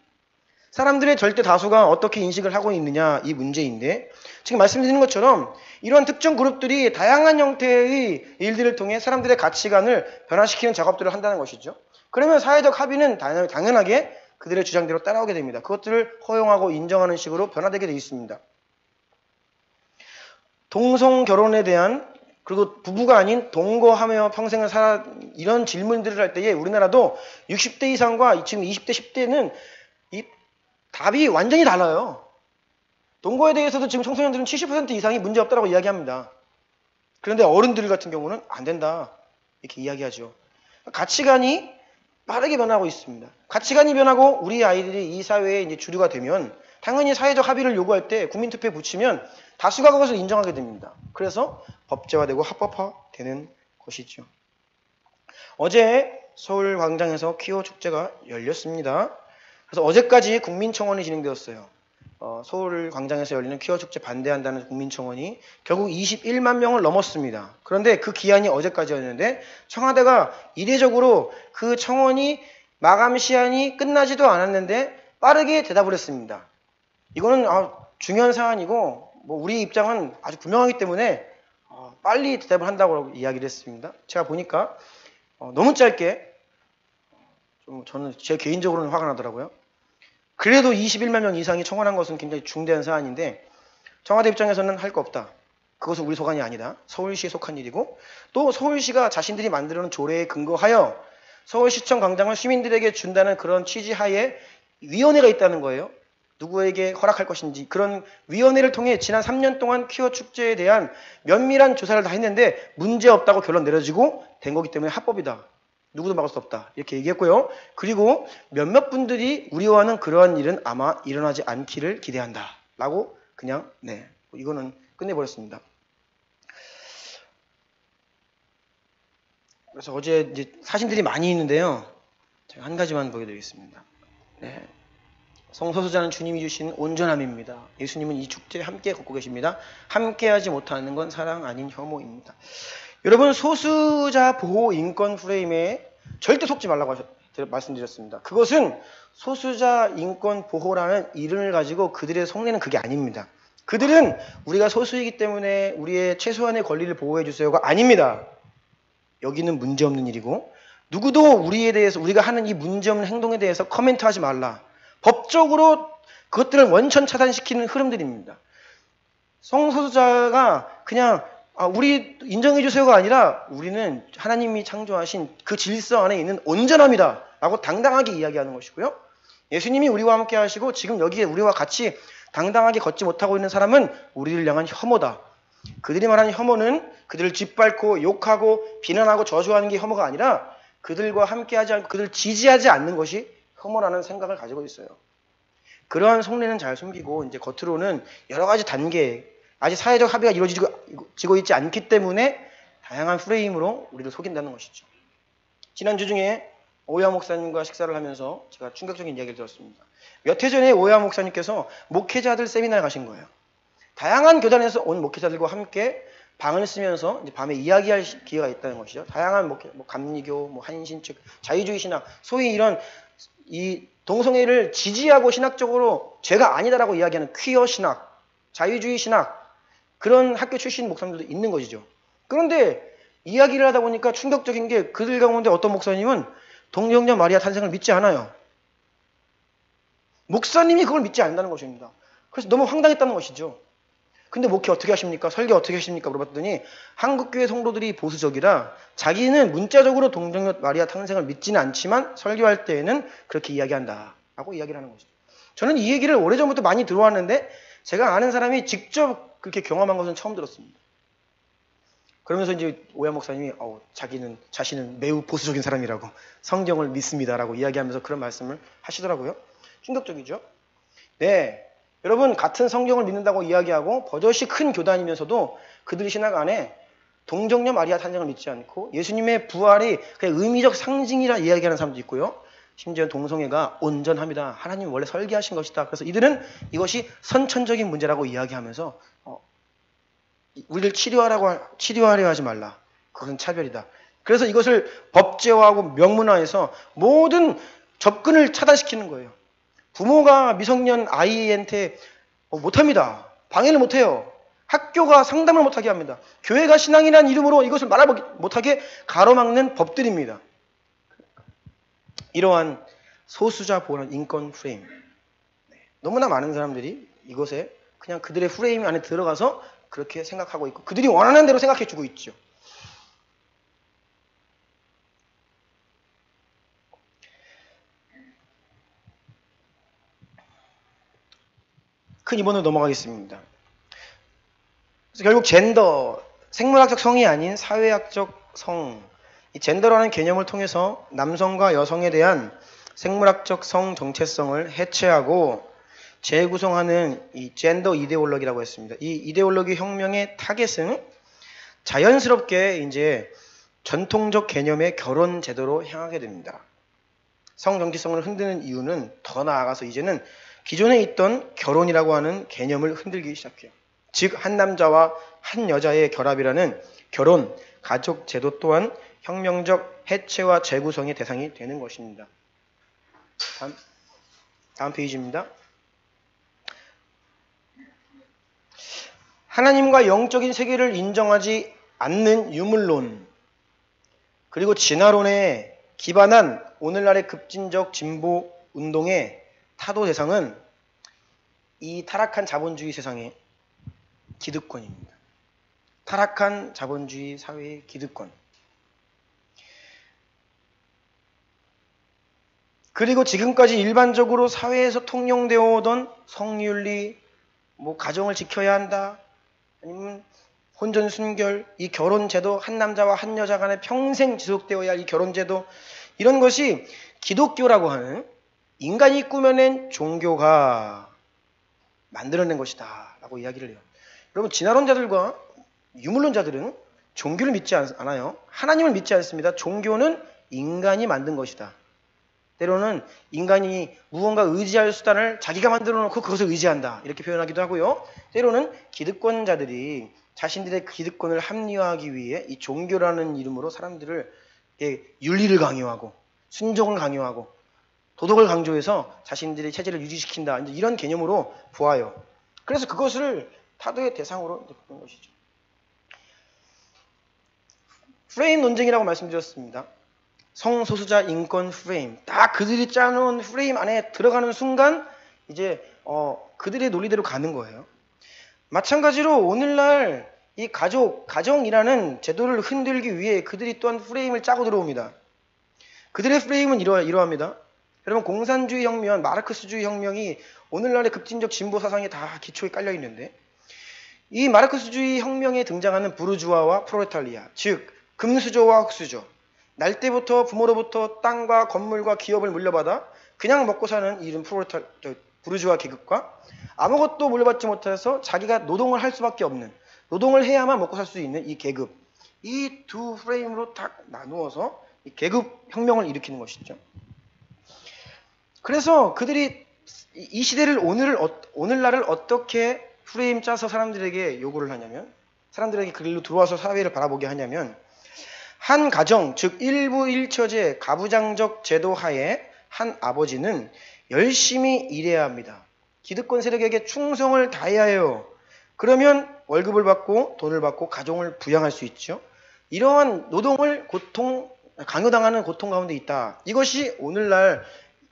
사람들의 절대 다수가 어떻게 인식을 하고 있느냐 이 문제인데 지금 말씀드린 것처럼 이러한 특정 그룹들이 다양한 형태의 일들을 통해 사람들의 가치관을 변화시키는 작업들을 한다는 것이죠. 그러면 사회적 합의는 당연하게 그들의 주장대로 따라오게 됩니다. 그것들을 허용하고 인정하는 식으로 변화되게 되어 있습니다. 동성 결혼에 대한 그리고 부부가 아닌 동거하며 평생을 살아 이런 질문들을 할 때에 우리나라도 60대 이상과 지금 20대, 10대는 이 답이 완전히 달라요. 동거에 대해서도 지금 청소년들은 70% 이상이 문제없다고 이야기합니다. 그런데 어른들 같은 경우는 안 된다 이렇게 이야기하죠. 가치관이 빠르게 변하고 있습니다. 가치관이 변하고 우리 아이들이 이 사회의 이제 주류가 되면 당연히 사회적 합의를 요구할 때 국민투표에 붙이면 다수가 그것을 인정하게 됩니다. 그래서 법제화되고 합법화되는 것이죠. 어제 서울광장에서 퀴어 축제가 열렸습니다. 그래서 어제까지 국민청원이 진행되었어요. 서울광장에서 열리는 퀴어 축제 반대한다는 국민청원이 결국 21만 명을 넘었습니다. 그런데 그 기한이 어제까지였는데 청와대가 이례적으로 그 청원이 마감 시한이 끝나지도 않았는데 빠르게 대답을 했습니다. 이거는 중요한 사안이고 우리 입장은 아주 분명하기 때문에 빨리 대답을 한다고 이야기를 했습니다. 제가 보니까 너무 짧게 저는 제 개인적으로는 화가 나더라고요. 그래도 21만 명 이상이 청원한 것은 굉장히 중대한 사안인데 청와대 입장에서는 할 거 없다. 그것은 우리 소관이 아니다. 서울시에 속한 일이고 또 서울시가 자신들이 만들어놓은 조례에 근거하여 서울시청 광장을 시민들에게 준다는 그런 취지하에 위원회가 있다는 거예요. 누구에게 허락할 것인지 그런 위원회를 통해 지난 3년 동안 퀴어 축제에 대한 면밀한 조사를 다 했는데 문제없다고 결론 내려지고 된 거기 때문에 합법이다. 누구도 막을 수 없다. 이렇게 얘기했고요. 그리고 몇몇 분들이 우려하는 그러한 일은 아마 일어나지 않기를 기대한다. 라고 그냥 이거는 끝내버렸습니다. 그래서 어제 이제 사진들이 많이 있는데요. 제가 한 가지만 보여드리겠습니다. 성소수자는 주님이 주신 온전함입니다. 예수님은 이 축제에 함께 걷고 계십니다. 함께하지 못하는 건 사랑 아닌 혐오입니다. 여러분 소수자 보호 인권 프레임에 절대 속지 말라고 말씀드렸습니다. 그것은 소수자 인권 보호라는 이름을 가지고 그들의 속내는 그게 아닙니다. 그들은 우리가 소수이기 때문에 우리의 최소한의 권리를 보호해 주세요가 아닙니다. 여기는 문제없는 일이고 누구도 우리에 대해서 우리가 하는 이 문제없는 행동에 대해서 코멘트하지 말라. 법적으로 그것들을 원천 차단시키는 흐름들입니다. 성소수자가 그냥 우리 인정해 주세요가 아니라 우리는 하나님이 창조하신 그 질서 안에 있는 온전함이다 라고 당당하게 이야기하는 것이고요. 예수님이 우리와 함께 하시고 지금 여기에 우리와 같이 당당하게 걷지 못하고 있는 사람은 우리를 향한 혐오다. 그들이 말하는 혐오는 그들을 짓밟고 욕하고 비난하고 저주하는 게 혐오가 아니라 그들과 함께하지 않고 그들을 지지하지 않는 것이 혐오라는 생각을 가지고 있어요. 그러한 속내는 잘 숨기고 이제 겉으로는 여러 가지 단계 아직 사회적 합의가 이루어지고 있지 않기 때문에 다양한 프레임으로 우리를 속인다는 것이죠. 지난주 중에 오야 목사님과 식사를 하면서 제가 충격적인 이야기를 들었습니다. 몇 해 전에 오야 목사님께서 목회자들 세미나에 가신 거예요. 다양한 교단에서 온 목회자들과 함께 방을 쓰면서 이제 밤에 이야기할 기회가 있다는 것이죠. 다양한 목회, 감리교, 한신측, 자유주의 신학, 소위 이런 이 동성애를 지지하고 신학적으로 죄가 아니다라고 이야기하는 퀴어 신학, 자유주의 신학 그런 학교 출신 목사님들도 있는 것이죠. 그런데 이야기를 하다 보니까 충격적인 게 그들 가운데 어떤 목사님은 동정녀 마리아 탄생을 믿지 않아요. 목사님이 그걸 믿지 않는다는 것입니다. 그래서 너무 황당했다는 것이죠. 근데 목회 어떻게 하십니까? 설교 어떻게 하십니까? 물어봤더니 한국교회 성도들이 보수적이라 자기는 문자적으로 동정녀 마리아 탄생을 믿지는 않지만 설교할 때에는 그렇게 이야기한다 라고 이야기를 하는 것이죠. 저는 이 얘기를 오래전부터 많이 들어왔는데 제가 아는 사람이 직접 그렇게 경험한 것은 처음 들었습니다. 그러면서 이제 오야 목사님이 자신은 매우 보수적인 사람이라고 성경을 믿습니다라고 이야기하면서 그런 말씀을 하시더라고요. 충격적이죠. 여러분 같은 성경을 믿는다고 이야기하고 버젓이 큰 교단이면서도 그들의 신학 안에 동정녀 마리아 탄생을 믿지 않고 예수님의 부활이 그냥 의미적 상징이라 이야기하는 사람도 있고요. 심지어 동성애가 온전합니다. 하나님이 원래 설계하신 것이다. 그래서 이들은 이것이 선천적인 문제라고 이야기하면서 우리를 치료하려 하지 말라. 그것은 차별이다. 그래서 이것을 법제화하고 명문화해서 모든 접근을 차단시키는 거예요. 부모가 미성년 아이한테 못합니다. 방해를 못해요. 학교가 상담을 못하게 합니다. 교회가 신앙이라는 이름으로 이것을 말하지 못하게 가로막는 법들입니다. 이러한 소수자 보호는 인권 프레임. 너무나 많은 사람들이 이것에 그냥 그들의 프레임 안에 들어가서 그렇게 생각하고 있고 그들이 원하는 대로 생각해주고 있죠. 큰 2번으로 넘어가겠습니다. 그래서 결국 젠더, 생물학적 성이 아닌 사회학적 성, 이 젠더라는 개념을 통해서 남성과 여성에 대한 생물학적 성 정체성을 해체하고 재구성하는 이 젠더 이데올로기라고 했습니다. 이 이데올로기 혁명의 타겟은 자연스럽게 이제 전통적 개념의 결혼 제도로 향하게 됩니다. 성 정체성을 흔드는 이유는 더 나아가서 이제는 기존에 있던 결혼이라고 하는 개념을 흔들기 시작해요. 즉, 한 남자와 한 여자의 결합이라는 결혼, 가족 제도 또한 혁명적 해체와 재구성의 대상이 되는 것입니다. 다음 페이지입니다. 하나님과 영적인 세계를 인정하지 않는 유물론, 그리고 진화론에 기반한 오늘날의 급진적 진보 운동의 타도 대상은 이 타락한 자본주의 세상의 기득권입니다. 타락한 자본주의 사회의 기득권. 그리고 지금까지 일반적으로 사회에서 통용되어 오던 성윤리, 가정을 지켜야 한다, 아니면 혼전순결, 이 결혼제도, 한 남자와 한 여자 간에 평생 지속되어야 할 이 결혼제도, 이런 것이 기독교라고 하는 인간이 꾸며낸 종교가 만들어낸 것이다 라고 이야기를 해요. 여러분, 진화론자들과 유물론자들은 종교를 믿지 않아요. 하나님을 믿지 않습니다. 종교는 인간이 만든 것이다. 때로는 인간이 무언가 의지할 수단을 자기가 만들어 놓고 그것을 의지한다, 이렇게 표현하기도 하고요. 때로는 기득권자들이 자신들의 기득권을 합리화하기 위해 이 종교라는 이름으로 사람들을 윤리를 강요하고 순종을 강요하고 도덕을 강조해서 자신들의 체제를 유지시킨다, 이런 개념으로 보아요. 그래서 그것을 타도의 대상으로 보는 것이죠. 프레임 논쟁이라고 말씀드렸습니다. 성소수자 인권 프레임, 딱 그들이 짜놓은 프레임 안에 들어가는 순간 이제 그들의 논리대로 가는 거예요. 마찬가지로 오늘날 이 가정이라는 제도를 흔들기 위해 그들이 또한 프레임을 짜고 들어옵니다. 그들의 프레임은 이러합니다. 여러분, 공산주의 혁명, 마르크스주의 혁명이 오늘날의 급진적 진보 사상에 다 기초에 깔려 있는데, 이 마르크스주의 혁명에 등장하는 부르주아와 프롤레타리아, 즉 금수저와 흑수저, 날 때부터 부모로부터 땅과 건물과 기업을 물려받아 그냥 먹고 사는 이런 부르주아 계급과 아무것도 물려받지 못해서 자기가 노동을 할 수밖에 없는, 노동을 해야만 먹고 살 수 있는 이 계급, 이 두 프레임으로 딱 나누어서 이 계급 혁명을 일으키는 것이죠. 그래서 그들이 이 시대를 오늘날을 어떻게 프레임 짜서 사람들에게 요구를 하냐면, 사람들에게 그 길로 들어와서 사회를 바라보게 하냐면, 한 가정, 즉 일부일처제 가부장적 제도 하에 한 아버지는 열심히 일해야 합니다. 기득권 세력에게 충성을 다해야 해요. 그러면 월급을 받고 돈을 받고 가정을 부양할 수 있죠. 이러한 노동을 강요당하는 고통 가운데 있다. 이것이 오늘날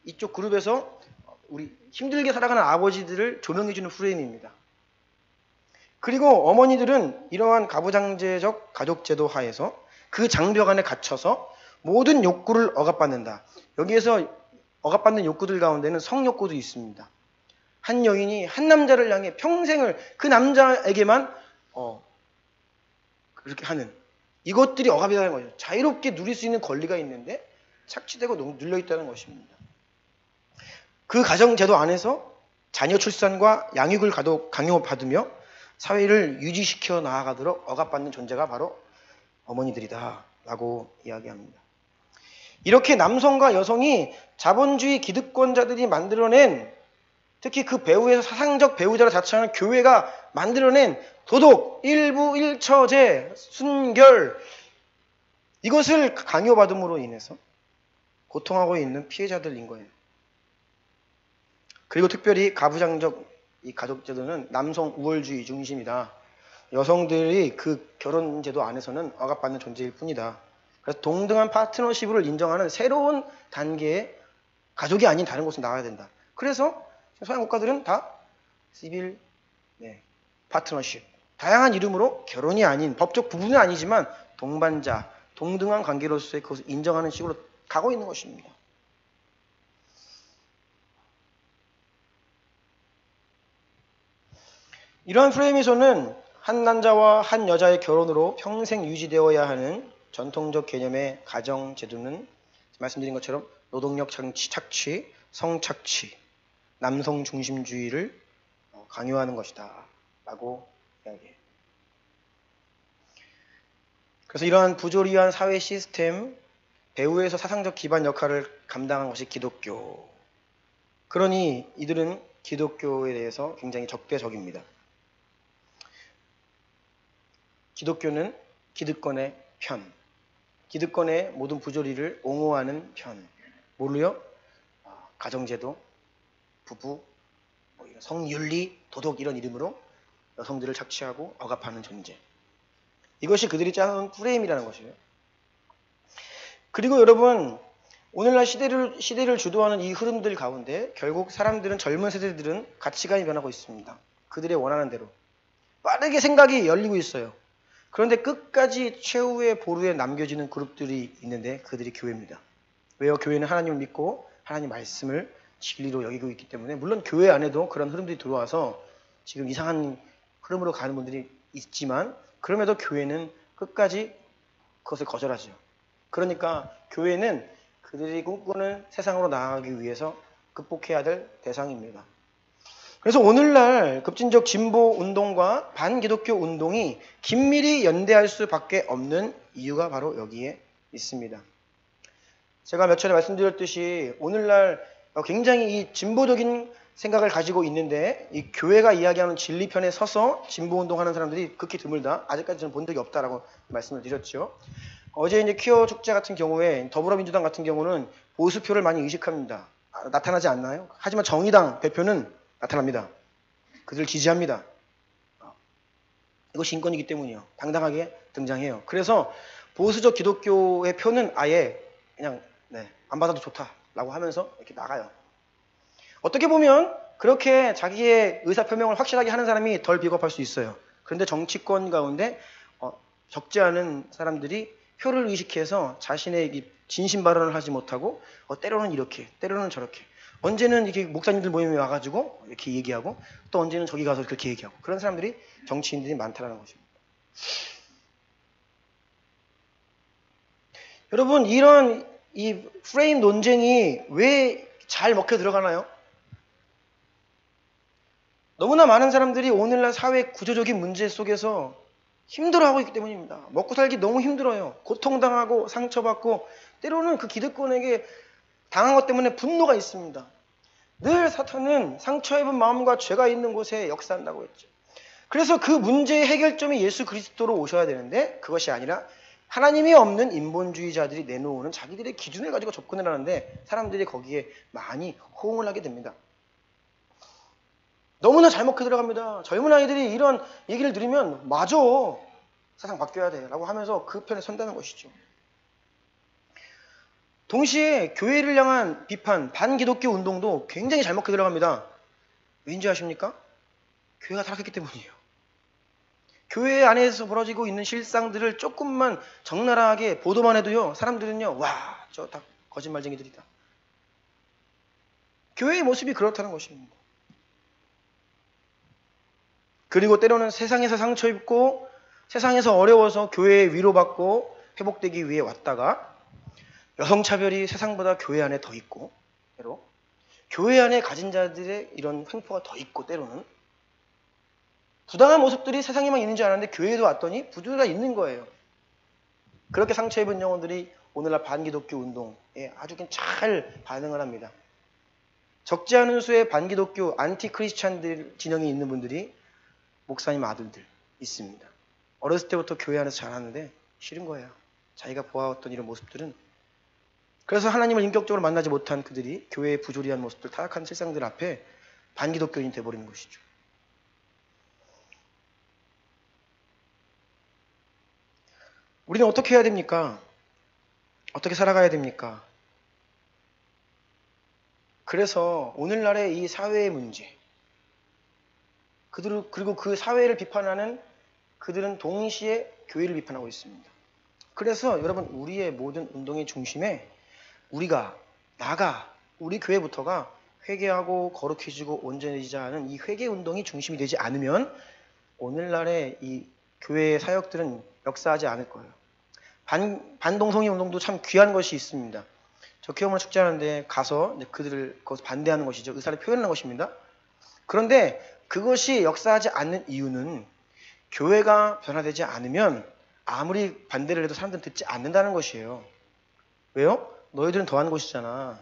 이쪽 그룹에서 우리 힘들게 살아가는 아버지들을 조명해주는 프레임입니다. 그리고 어머니들은 이러한 가부장제적 가족제도 하에서 그 장벽 안에 갇혀서 모든 욕구를 억압받는다. 여기에서 억압받는 욕구들 가운데는 성욕구도 있습니다. 한 여인이 한 남자를 향해 평생을 그 남자에게만 그렇게 하는, 이것들이 억압이라는 거죠. 자유롭게 누릴 수 있는 권리가 있는데 착취되고 눌려있다는 것입니다. 그 가정제도 안에서 자녀 출산과 양육을 강요받으며 사회를 유지시켜 나아가도록 억압받는 존재가 바로 어머니들이다 라고 이야기합니다. 이렇게 남성과 여성이 자본주의 기득권자들이 만들어낸, 특히 그 배후에서 사상적 배우자로 자처하는 교회가 만들어낸 도덕, 일부일처제, 순결, 이것을 강요받음으로 인해서 고통하고 있는 피해자들인 거예요. 그리고 특별히 가부장적 이 가족제도는 남성 우월주의 중심이다. 여성들이 그 결혼제도 안에서는 억압받는 존재일 뿐이다. 그래서 동등한 파트너십을 인정하는 새로운 단계의 가족이 아닌 다른 곳으로 나가야 된다. 그래서 서양 국가들은 다 시빌 파트너십, 다양한 이름으로 결혼이 아닌 법적 부분은 아니지만 동반자, 동등한 관계로서의 그것을 인정하는 식으로 가고 있는 것입니다. 이러한 프레임에서는 한 남자와 한 여자의 결혼으로 평생 유지되어야 하는 전통적 개념의 가정 제도는 말씀드린 것처럼 노동력 착취, 성착취, 남성 중심주의를 강요하는 것이다 라고 이야기해요. 그래서 이러한 부조리한 사회 시스템, 배후에서 사상적 기반 역할을 감당한 것이 기독교. 그러니 이들은 기독교에 대해서 굉장히 적대적입니다. 기독교는 기득권의 편, 기득권의 모든 부조리를 옹호하는 편. 뭘로요? 가정제도, 부부, 성윤리, 도덕 이런 이름으로 여성들을 착취하고 억압하는 존재. 이것이 그들이 짜놓은 프레임이라는 것이에요. 그리고 여러분, 오늘날 시대를 주도하는 이 흐름들 가운데 결국 사람들은, 젊은 세대들은 가치관이 변하고 있습니다. 그들의 원하는 대로. 빠르게 생각이 열리고 있어요. 그런데 끝까지 최후의 보루에 남겨지는 그룹들이 있는데 그들이 교회입니다. 왜요? 교회는 하나님을 믿고 하나님 말씀을 진리로 여기고 있기 때문에, 물론 교회 안에도 그런 흐름들이 들어와서 지금 이상한 흐름으로 가는 분들이 있지만 그럼에도 교회는 끝까지 그것을 거절하죠. 그러니까 교회는 그들이 꿈꾸는 세상으로 나아가기 위해서 극복해야 될 대상입니다. 그래서 오늘날 급진적 진보 운동과 반기독교 운동이 긴밀히 연대할 수밖에 없는 이유가 바로 여기에 있습니다. 제가 몇 차례 말씀드렸듯이 오늘날 굉장히 이 진보적인 생각을 가지고 있는데 이 교회가 이야기하는 진리편에 서서 진보운동하는 사람들이 극히 드물다. 아직까지 저는 본 적이 없다라고 말씀을 드렸죠. 어제 이제 퀴어 축제 같은 경우에 더불어민주당 같은 경우는 보수표를 많이 의식합니다. 나타나지 않나요? 하지만 정의당 대표는 나타납니다. 그들을 지지합니다. 이것이 인권이기 때문이요. 당당하게 등장해요. 그래서 보수적 기독교의 표는 아예 그냥 안 받아도 좋다라고 하면서 이렇게 나가요. 어떻게 보면 그렇게 자기의 의사표명을 확실하게 하는 사람이 덜 비겁할 수 있어요. 그런데 정치권 가운데 적지 않은 사람들이 표를 의식해서 자신의 이 진심 발언을 하지 못하고 때로는 이렇게, 때로는 저렇게, 언제는 이렇게 목사님들 모임에 와가지고 이렇게 얘기하고 또 언제는 저기 가서 그렇게 얘기하고, 그런 사람들이 정치인들이 많다는 것입니다. 여러분, 이런 이 프레임 논쟁이 왜 잘 먹혀 들어가나요? 너무나 많은 사람들이 오늘날 사회 구조적인 문제 속에서 힘들어하고 있기 때문입니다. 먹고 살기 너무 힘들어요. 고통당하고 상처받고 때로는 그 기득권에게 당한 것 때문에 분노가 있습니다. 늘 사탄은 상처 입은 마음과 죄가 있는 곳에 역사한다고 했죠. 그래서 그 문제의 해결점이 예수 그리스도로 오셔야 되는데 그것이 아니라 하나님이 없는 인본주의자들이 내놓는 자기들의 기준을 가지고 접근을 하는데 사람들이 거기에 많이 호응을 하게 됩니다. 너무나 잘 먹혀 들어갑니다. 젊은 아이들이 이런 얘기를 들으면 맞아, 세상 바뀌어야 돼 라고 하면서 그 편에 선다는 것이죠. 동시에 교회를 향한 비판, 반기독교 운동도 굉장히 잘 먹혀 들어갑니다. 왠지 아십니까? 교회가 타락했기 때문이에요. 교회 안에서 벌어지고 있는 실상들을 조금만 적나라하게 보도만 해도요, 사람들은요, 와, 저 다 거짓말쟁이들이다. 교회의 모습이 그렇다는 것입니다. 그리고 때로는 세상에서 상처 입고 세상에서 어려워서 교회에 위로받고 회복되기 위해 왔다가 여성차별이 세상보다 교회 안에 더 있고, 때로 교회 안에 가진 자들의 이런 횡포가 더 있고, 때로는 부당한 모습들이 세상에만 있는 줄 알았는데 교회에도 왔더니 부조리가 있는 거예요. 그렇게 상처 입은 영혼들이 오늘날 반기독교 운동에 아주 잘 반응을 합니다. 적지 않은 수의 반기독교 안티 크리스찬들 진영이 있는 분들이 목사님 아들들 있습니다. 어렸을 때부터 교회 안에서 자랐는데 싫은 거예요. 자기가 보아왔던 이런 모습들은. 그래서 하나님을 인격적으로 만나지 못한 그들이 교회의 부조리한 모습들, 타락한 세상들 앞에 반기독교인이 돼버리는 것이죠. 우리는 어떻게 해야 됩니까? 어떻게 살아가야 됩니까? 그래서 오늘날의 이 사회의 문제, 그리고 그 사회를 비판하는 그들은 동시에 교회를 비판하고 있습니다. 그래서 여러분, 우리의 모든 운동의 중심에 우리 교회부터가 회개하고 거룩해지고 온전해지자 하는 이 회개 운동이 중심이 되지 않으면 오늘날의 이 교회의 사역들은 역사하지 않을 거예요. 반동성애 운동도 참 귀한 것이 있습니다. 저 교회문화 축제하는데 가서 그들을 거기서 반대하는 것이죠. 의사를 표현하는 것입니다. 그런데 그것이 역사하지 않는 이유는 교회가 변화되지 않으면 아무리 반대를 해도 사람들은 듣지 않는다는 것이에요. 왜요? 너희들은 더한 것이잖아.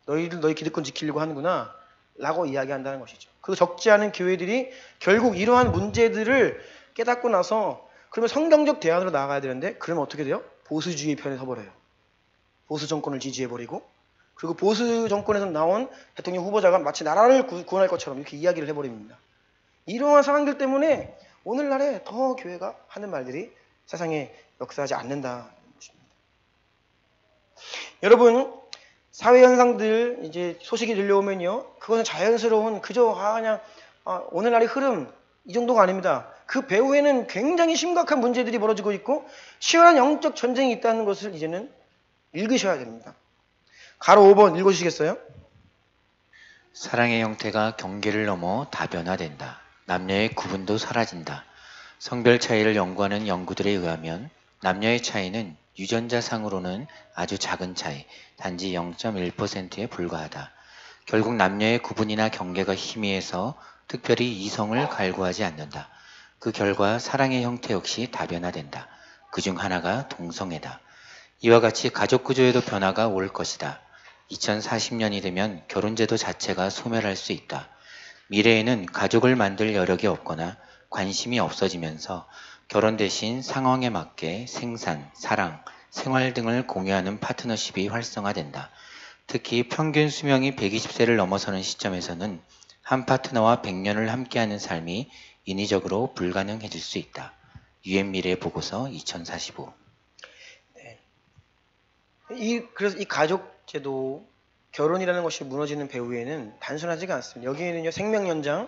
너희들 너희 기득권 지키려고 하는구나 라고 이야기한다는 것이죠. 그 적지 않은 교회들이 결국 이러한 문제들을 깨닫고 나서 그러면 성경적 대안으로 나아가야 되는데 그러면 어떻게 돼요? 보수주의 편에 서버려요. 보수 정권을 지지해버리고 그리고 보수 정권에서 나온 대통령 후보자가 마치 나라를 구원할 것처럼 이렇게 이야기를 해버립니다. 이러한 상황들 때문에 오늘날에 더 교회가 하는 말들이 세상에 역사하지 않는다. 여러분, 사회 현상들 이제 소식이 들려오면요, 그거는 자연스러운 그저 그냥 오늘날의 흐름 이 정도가 아닙니다. 그 배후에는 굉장히 심각한 문제들이 벌어지고 있고 치열한 영적 전쟁이 있다는 것을 이제는 읽으셔야 됩니다. 가로 5번 읽어주시겠어요? 사랑의 형태가 경계를 넘어 다변화된다. 남녀의 구분도 사라진다. 성별 차이를 연구하는 연구들에 의하면 남녀의 차이는 유전자상으로는 아주 작은 차이, 단지 0.1%에 불과하다. 결국 남녀의 구분이나 경계가 희미해서 특별히 이성을 갈구하지 않는다. 그 결과 사랑의 형태 역시 다변화된다. 그중 하나가 동성애다. 이와 같이 가족 구조에도 변화가 올 것이다. 2040년이 되면 결혼제도 자체가 소멸할 수 있다. 미래에는 가족을 만들 여력이 없거나 관심이 없어지면서 결혼 대신 상황에 맞게 생산, 사랑, 생활 등을 공유하는 파트너십이 활성화된다. 특히 평균 수명이 120세를 넘어서는 시점에서는 한 파트너와 100년을 함께하는 삶이 인위적으로 불가능해질 수 있다. 유엔 미래 보고서 2045. 네. 그래서 이 가족 제도, 결혼이라는 것이 무너지는 배후에는 단순하지가 않습니다. 여기에는요, 생명 연장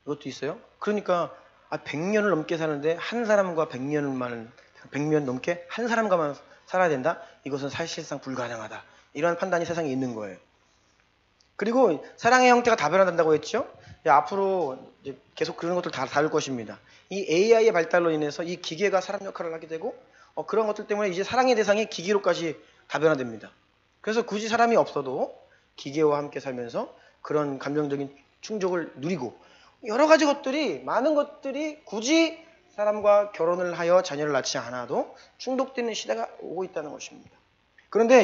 이것도 있어요. 그러니까 100년을 넘게 사는데 한 사람과 100년 넘게 한 사람과만 살아야 된다? 이것은 사실상 불가능하다. 이러한 판단이 세상에 있는 거예요. 그리고 사랑의 형태가 다변화된다고 했죠? 앞으로 이제 계속 그런 것들 다 다룰 것입니다. 이 AI의 발달로 인해서 이 기계가 사람 역할을 하게 되고 그런 것들 때문에 이제 사랑의 대상이 기계로까지 다변화됩니다. 그래서 굳이 사람이 없어도 기계와 함께 살면서 그런 감정적인 충족을 누리고 여러 가지 것들이, 많은 것들이 굳이 사람과 결혼을 하여 자녀를 낳지 않아도 충족되는 시대가 오고 있다는 것입니다. 그런데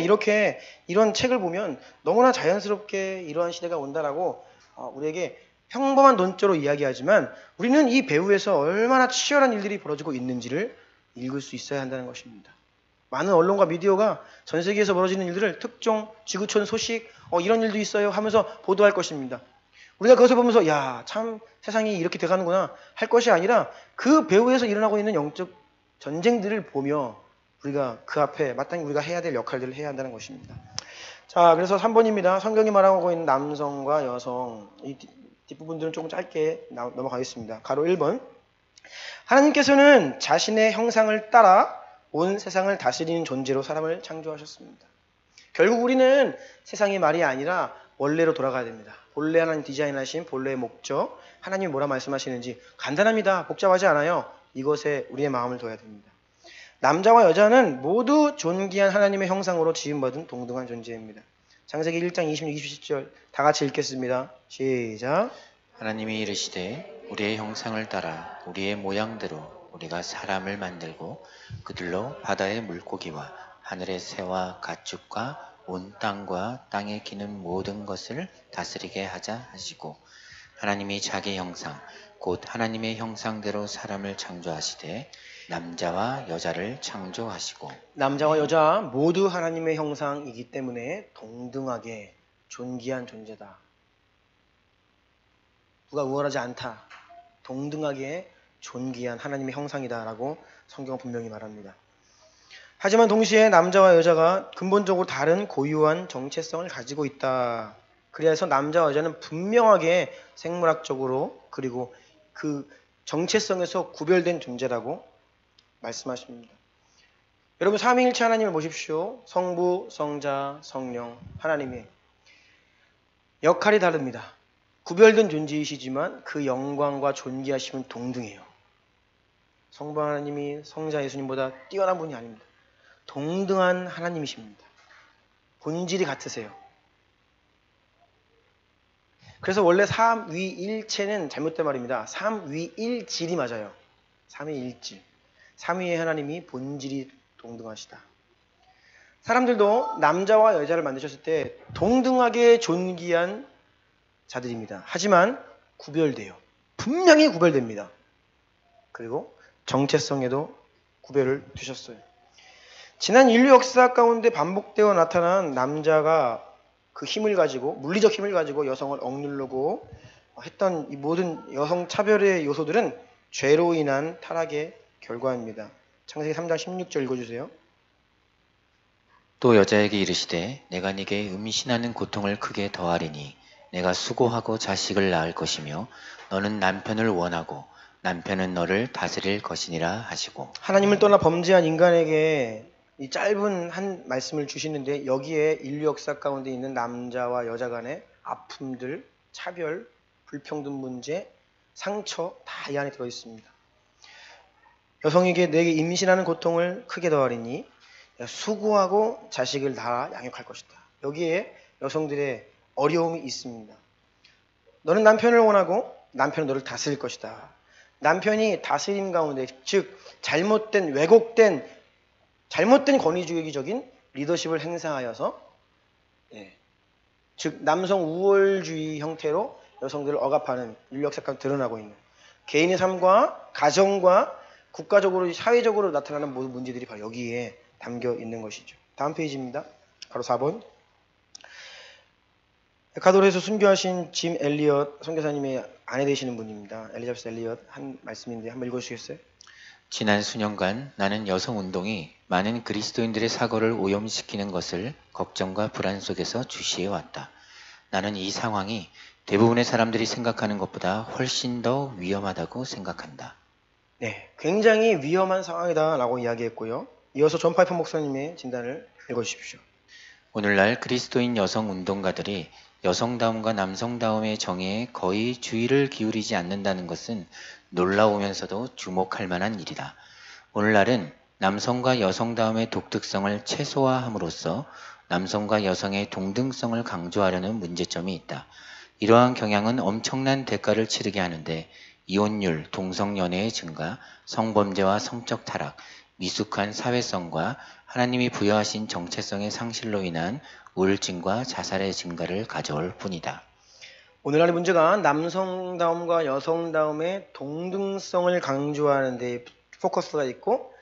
이런 책을 보면 너무나 자연스럽게 이러한 시대가 온다라고 우리에게 평범한 논조로 이야기하지만 우리는 이 배후에서 얼마나 치열한 일들이 벌어지고 있는지를 읽을 수 있어야 한다는 것입니다. 많은 언론과 미디어가 전 세계에서 벌어지는 일들을 특종, 지구촌 소식, 이런 일도 있어요 하면서 보도할 것입니다. 우리가 그것을 보면서 야, 참 세상이 이렇게 돼가는구나 할 것이 아니라 그 배후에서 일어나고 있는 영적 전쟁들을 보며 우리가 그 앞에 마땅히 우리가 해야 될 역할들을 해야 한다는 것입니다. 자, 그래서 3번입니다. 성경이 말하고 있는 남성과 여성, 이 뒷부분들은 조금 짧게 넘어가겠습니다. 가로 1번. 하나님께서는 자신의 형상을 따라 온 세상을 다스리는 존재로 사람을 창조하셨습니다. 결국 우리는 세상의 말이 아니라 원래로 돌아가야 됩니다. 본래 하나님 디자인하신 본래의 목적, 하나님이 뭐라 말씀하시는지 간단합니다. 복잡하지 않아요. 이것에 우리의 마음을 둬야 됩니다. 남자와 여자는 모두 존귀한 하나님의 형상으로 지음받은 동등한 존재입니다. 창세기 1장 26, 27절 다 같이 읽겠습니다. 시작. 하나님이 이르시되 우리의 형상을 따라 우리의 모양대로 우리가 사람을 만들고 그들로 바다의 물고기와 하늘의 새와 가축과 온 땅과 땅에 기는 모든 것을 다스리게 하자 하시고 하나님이 자기 형상 곧 하나님의 형상대로 사람을 창조하시되 남자와 여자를 창조하시고 남자와 여자 모두 하나님의 형상이기 때문에 동등하게 존귀한 존재다. 누가 우월하지 않다. 동등하게 존귀한 하나님의 형상이다라고 성경은 분명히 말합니다. 하지만 동시에 남자와 여자가 근본적으로 다른 고유한 정체성을 가지고 있다. 그래서 남자와 여자는 분명하게 생물학적으로 그리고 그 정체성에서 구별된 존재라고 말씀하십니다. 여러분 삼위일체 하나님을 보십시오. 성부, 성자, 성령 하나님의 역할이 다릅니다. 구별된 존재이시지만 그 영광과 존귀하심은 동등해요. 성부 하나님이 성자 예수님보다 뛰어난 분이 아닙니다. 동등한 하나님이십니다. 본질이 같으세요. 그래서 원래 삼위일체는 잘못된 말입니다. 삼위일질이 맞아요. 삼위일질. 삼위의 하나님이 본질이 동등하시다. 사람들도 남자와 여자를 만드셨을 때 동등하게 존귀한 자들입니다. 하지만 구별돼요. 분명히 구별됩니다. 그리고 정체성에도 구별을 두셨어요. 지난 인류 역사 가운데 반복되어 나타난 남자가 그 힘을 가지고 물리적 힘을 가지고 여성을 억누르고 했던 이 모든 여성 차별의 요소들은 죄로 인한 타락의 결과입니다. 창세기 3장 16절 읽어주세요. 또 여자에게 이르시되 내가 네게 음신하는 고통을 크게 더하리니 내가 수고하고 자식을 낳을 것이며 너는 남편을 원하고 남편은 너를 다스릴 것이니라 하시고. 하나님을 떠나 범죄한 인간에게 이 짧은 한 말씀을 주시는데 여기에 인류 역사 가운데 있는 남자와 여자 간의 아픔들, 차별, 불평등 문제, 상처 다 이 안에 들어있습니다. 여성에게 내게 임신하는 고통을 크게 더하리니 수고하고 자식을 낳아 양육할 것이다. 여기에 여성들의 어려움이 있습니다. 너는 남편을 원하고 남편은 너를 다스릴 것이다. 남편이 다스림 가운데 즉 왜곡된 잘못된 권위주의적인 리더십을 행사하여서 즉 남성 우월주의 형태로 여성들을 억압하는 인류 역사가 드러나고 있는 개인의 삶과 가정과 국가적으로 사회적으로 나타나는 모든 문제들이 바로 여기에 담겨 있는 것이죠. 다음 페이지입니다. 바로 4번. 에콰도르에서 순교하신 짐 엘리엇 선교사님의 아내 되시는 분입니다. 엘리자베스 엘리엇 한 말씀인데 한번 읽어주시겠어요? 지난 수년간 나는 여성운동이 많은 그리스도인들의 사고를 오염시키는 것을 걱정과 불안 속에서 주시해왔다. 나는 이 상황이 대부분의 사람들이 생각하는 것보다 훨씬 더 위험하다고 생각한다. 네, 굉장히 위험한 상황이다라고 이야기했고요. 이어서 존 파이퍼 목사님의 진단을 읽어주십시오. 오늘날 그리스도인 여성운동가들이 여성다움과 남성다움의 정의에 거의 주의를 기울이지 않는다는 것은 놀라우면서도 주목할 만한 일이다. 오늘날은 남성과 여성다움의 독특성을 최소화함으로써 남성과 여성의 동등성을 강조하려는 문제점이 있다. 이러한 경향은 엄청난 대가를 치르게 하는데 이혼율, 동성연애의 증가, 성범죄와 성적 타락, 미숙한 사회성과 하나님이 부여하신 정체성의 상실로 인한 우울증과 자살의 증가를 가져올 뿐이다. 오늘날의 문제가 남성다움과 여성다움의 동등성을 강조하는 데 포커스가 있고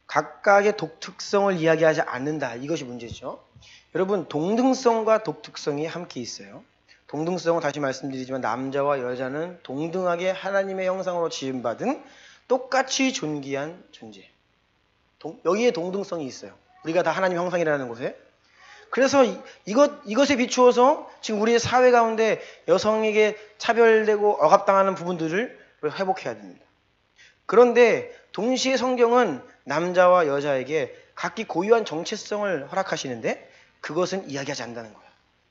각각의 독특성을 이야기하지 않는다. 이것이 문제죠. 여러분 동등성과 독특성이 함께 있어요. 동등성은 다시 말씀드리지만 남자와 여자는 동등하게 하나님의 형상으로 지음받은 똑같이 존귀한 존재. 여기에 동등성이 있어요. 우리가 다 하나님 형상이라는 곳에. 그래서 이것에 비추어서 지금 우리의 사회 가운데 여성에게 차별되고 억압당하는 부분들을 회복해야 됩니다. 그런데 동시에 성경은 남자와 여자에게 각기 고유한 정체성을 허락하시는데 그것은 이야기하지 않는다는 거예요.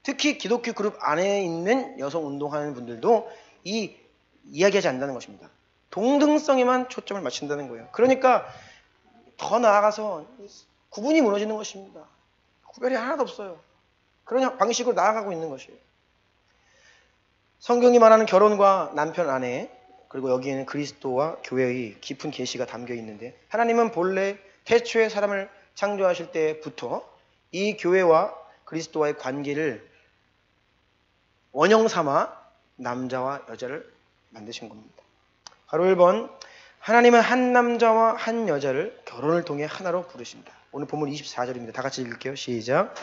특히 기독교 그룹 안에 있는 여성 운동하는 분들도 이야기하지 않는다는 것입니다. 동등성에만 초점을 맞춘다는 거예요. 그러니까 더 나아가서 구분이 무너지는 것입니다. 구별이 하나도 없어요. 그런 방식으로 나아가고 있는 것이에요. 성경이 말하는 결혼과 남편 아내 그리고 여기에는 그리스도와 교회의 깊은 계시가 담겨 있는데 하나님은 본래 태초에 사람을 창조하실 때부터 이 교회와 그리스도와의 관계를 원형 삼아 남자와 여자를 만드신 겁니다. 바로 1번 하나님은 한 남자와 한 여자를 결혼을 통해 하나로 부르신다. 오늘 본문 24절입니다. 다 같이 읽을게요. 시작.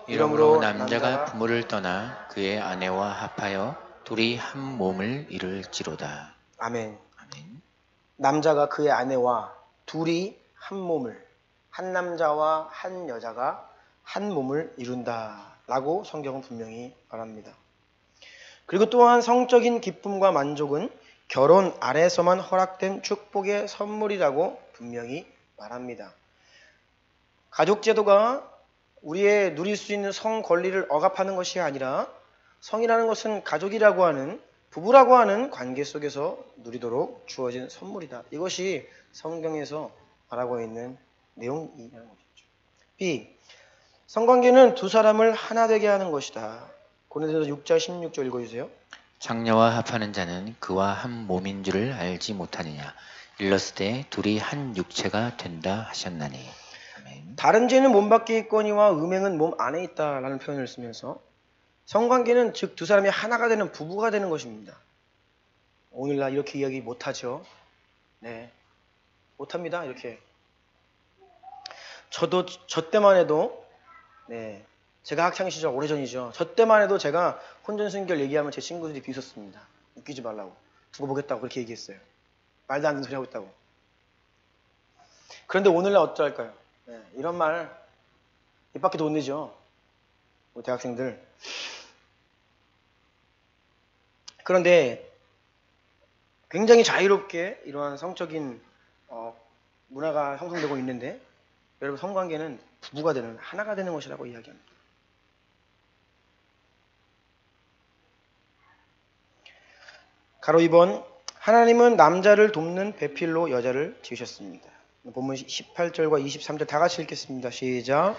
이러므로 남자가 부모를 떠나 그의 아내와 합하여 둘이 한 몸을 이룰지로다. 아멘. 아멘. 남자가 그의 아내와 둘이 한 몸을, 한 남자와 한 여자가 한 몸을 이룬다라고 성경은 분명히 말합니다. 그리고 또한 성적인 기쁨과 만족은 결혼 아래서만 허락된 축복의 선물이라고 분명히 말합니다. 가족제도가 우리의 누릴 수 있는 성 권리를 억압하는 것이 아니라 성이라는 것은 가족이라고 하는, 부부라고 하는 관계 속에서 누리도록 주어진 선물이다. 이것이 성경에서 말하고 있는 내용이라는 것이죠. B. 성관계는 두 사람을 하나 되게 하는 것이다. 고린도서 6장 16절 읽어주세요. 창녀와 합하는 자는 그와 한 몸인 줄을 알지 못하느냐. 일렀을 둘이 한 육체가 된다 하셨나니. 아멘. 다른 죄는 몸 밖에 있거니와 음행은 몸 안에 있다라는 표현을 쓰면서 성관계는 즉 두 사람이 하나가 되는 부부가 되는 것입니다. 오늘날 이렇게 이야기 못하죠. 네, 못합니다. 이렇게. 저도 저 때만 해도 네, 제가 학창 시절 오래전이죠. 저 때만 해도 제가 혼전순결 얘기하면 제 친구들이 비웃었습니다. 웃기지 말라고. 두고 보겠다고 그렇게 얘기했어요. 말도 안 되는 소리 하고 있다고. 그런데 오늘날 어쩌할까요? 네, 이런 말 입 밖에 못 내죠. 우리 대학생들. 그런데 굉장히 자유롭게 이러한 성적인 문화가 형성되고 있는데 여러분 성관계는 부부가 되는, 하나가 되는 것이라고 이야기합니다. 가로 2번 하나님은 남자를 돕는 배필로 여자를 지으셨습니다. 본문 18절과 23절 다 같이 읽겠습니다. 시작.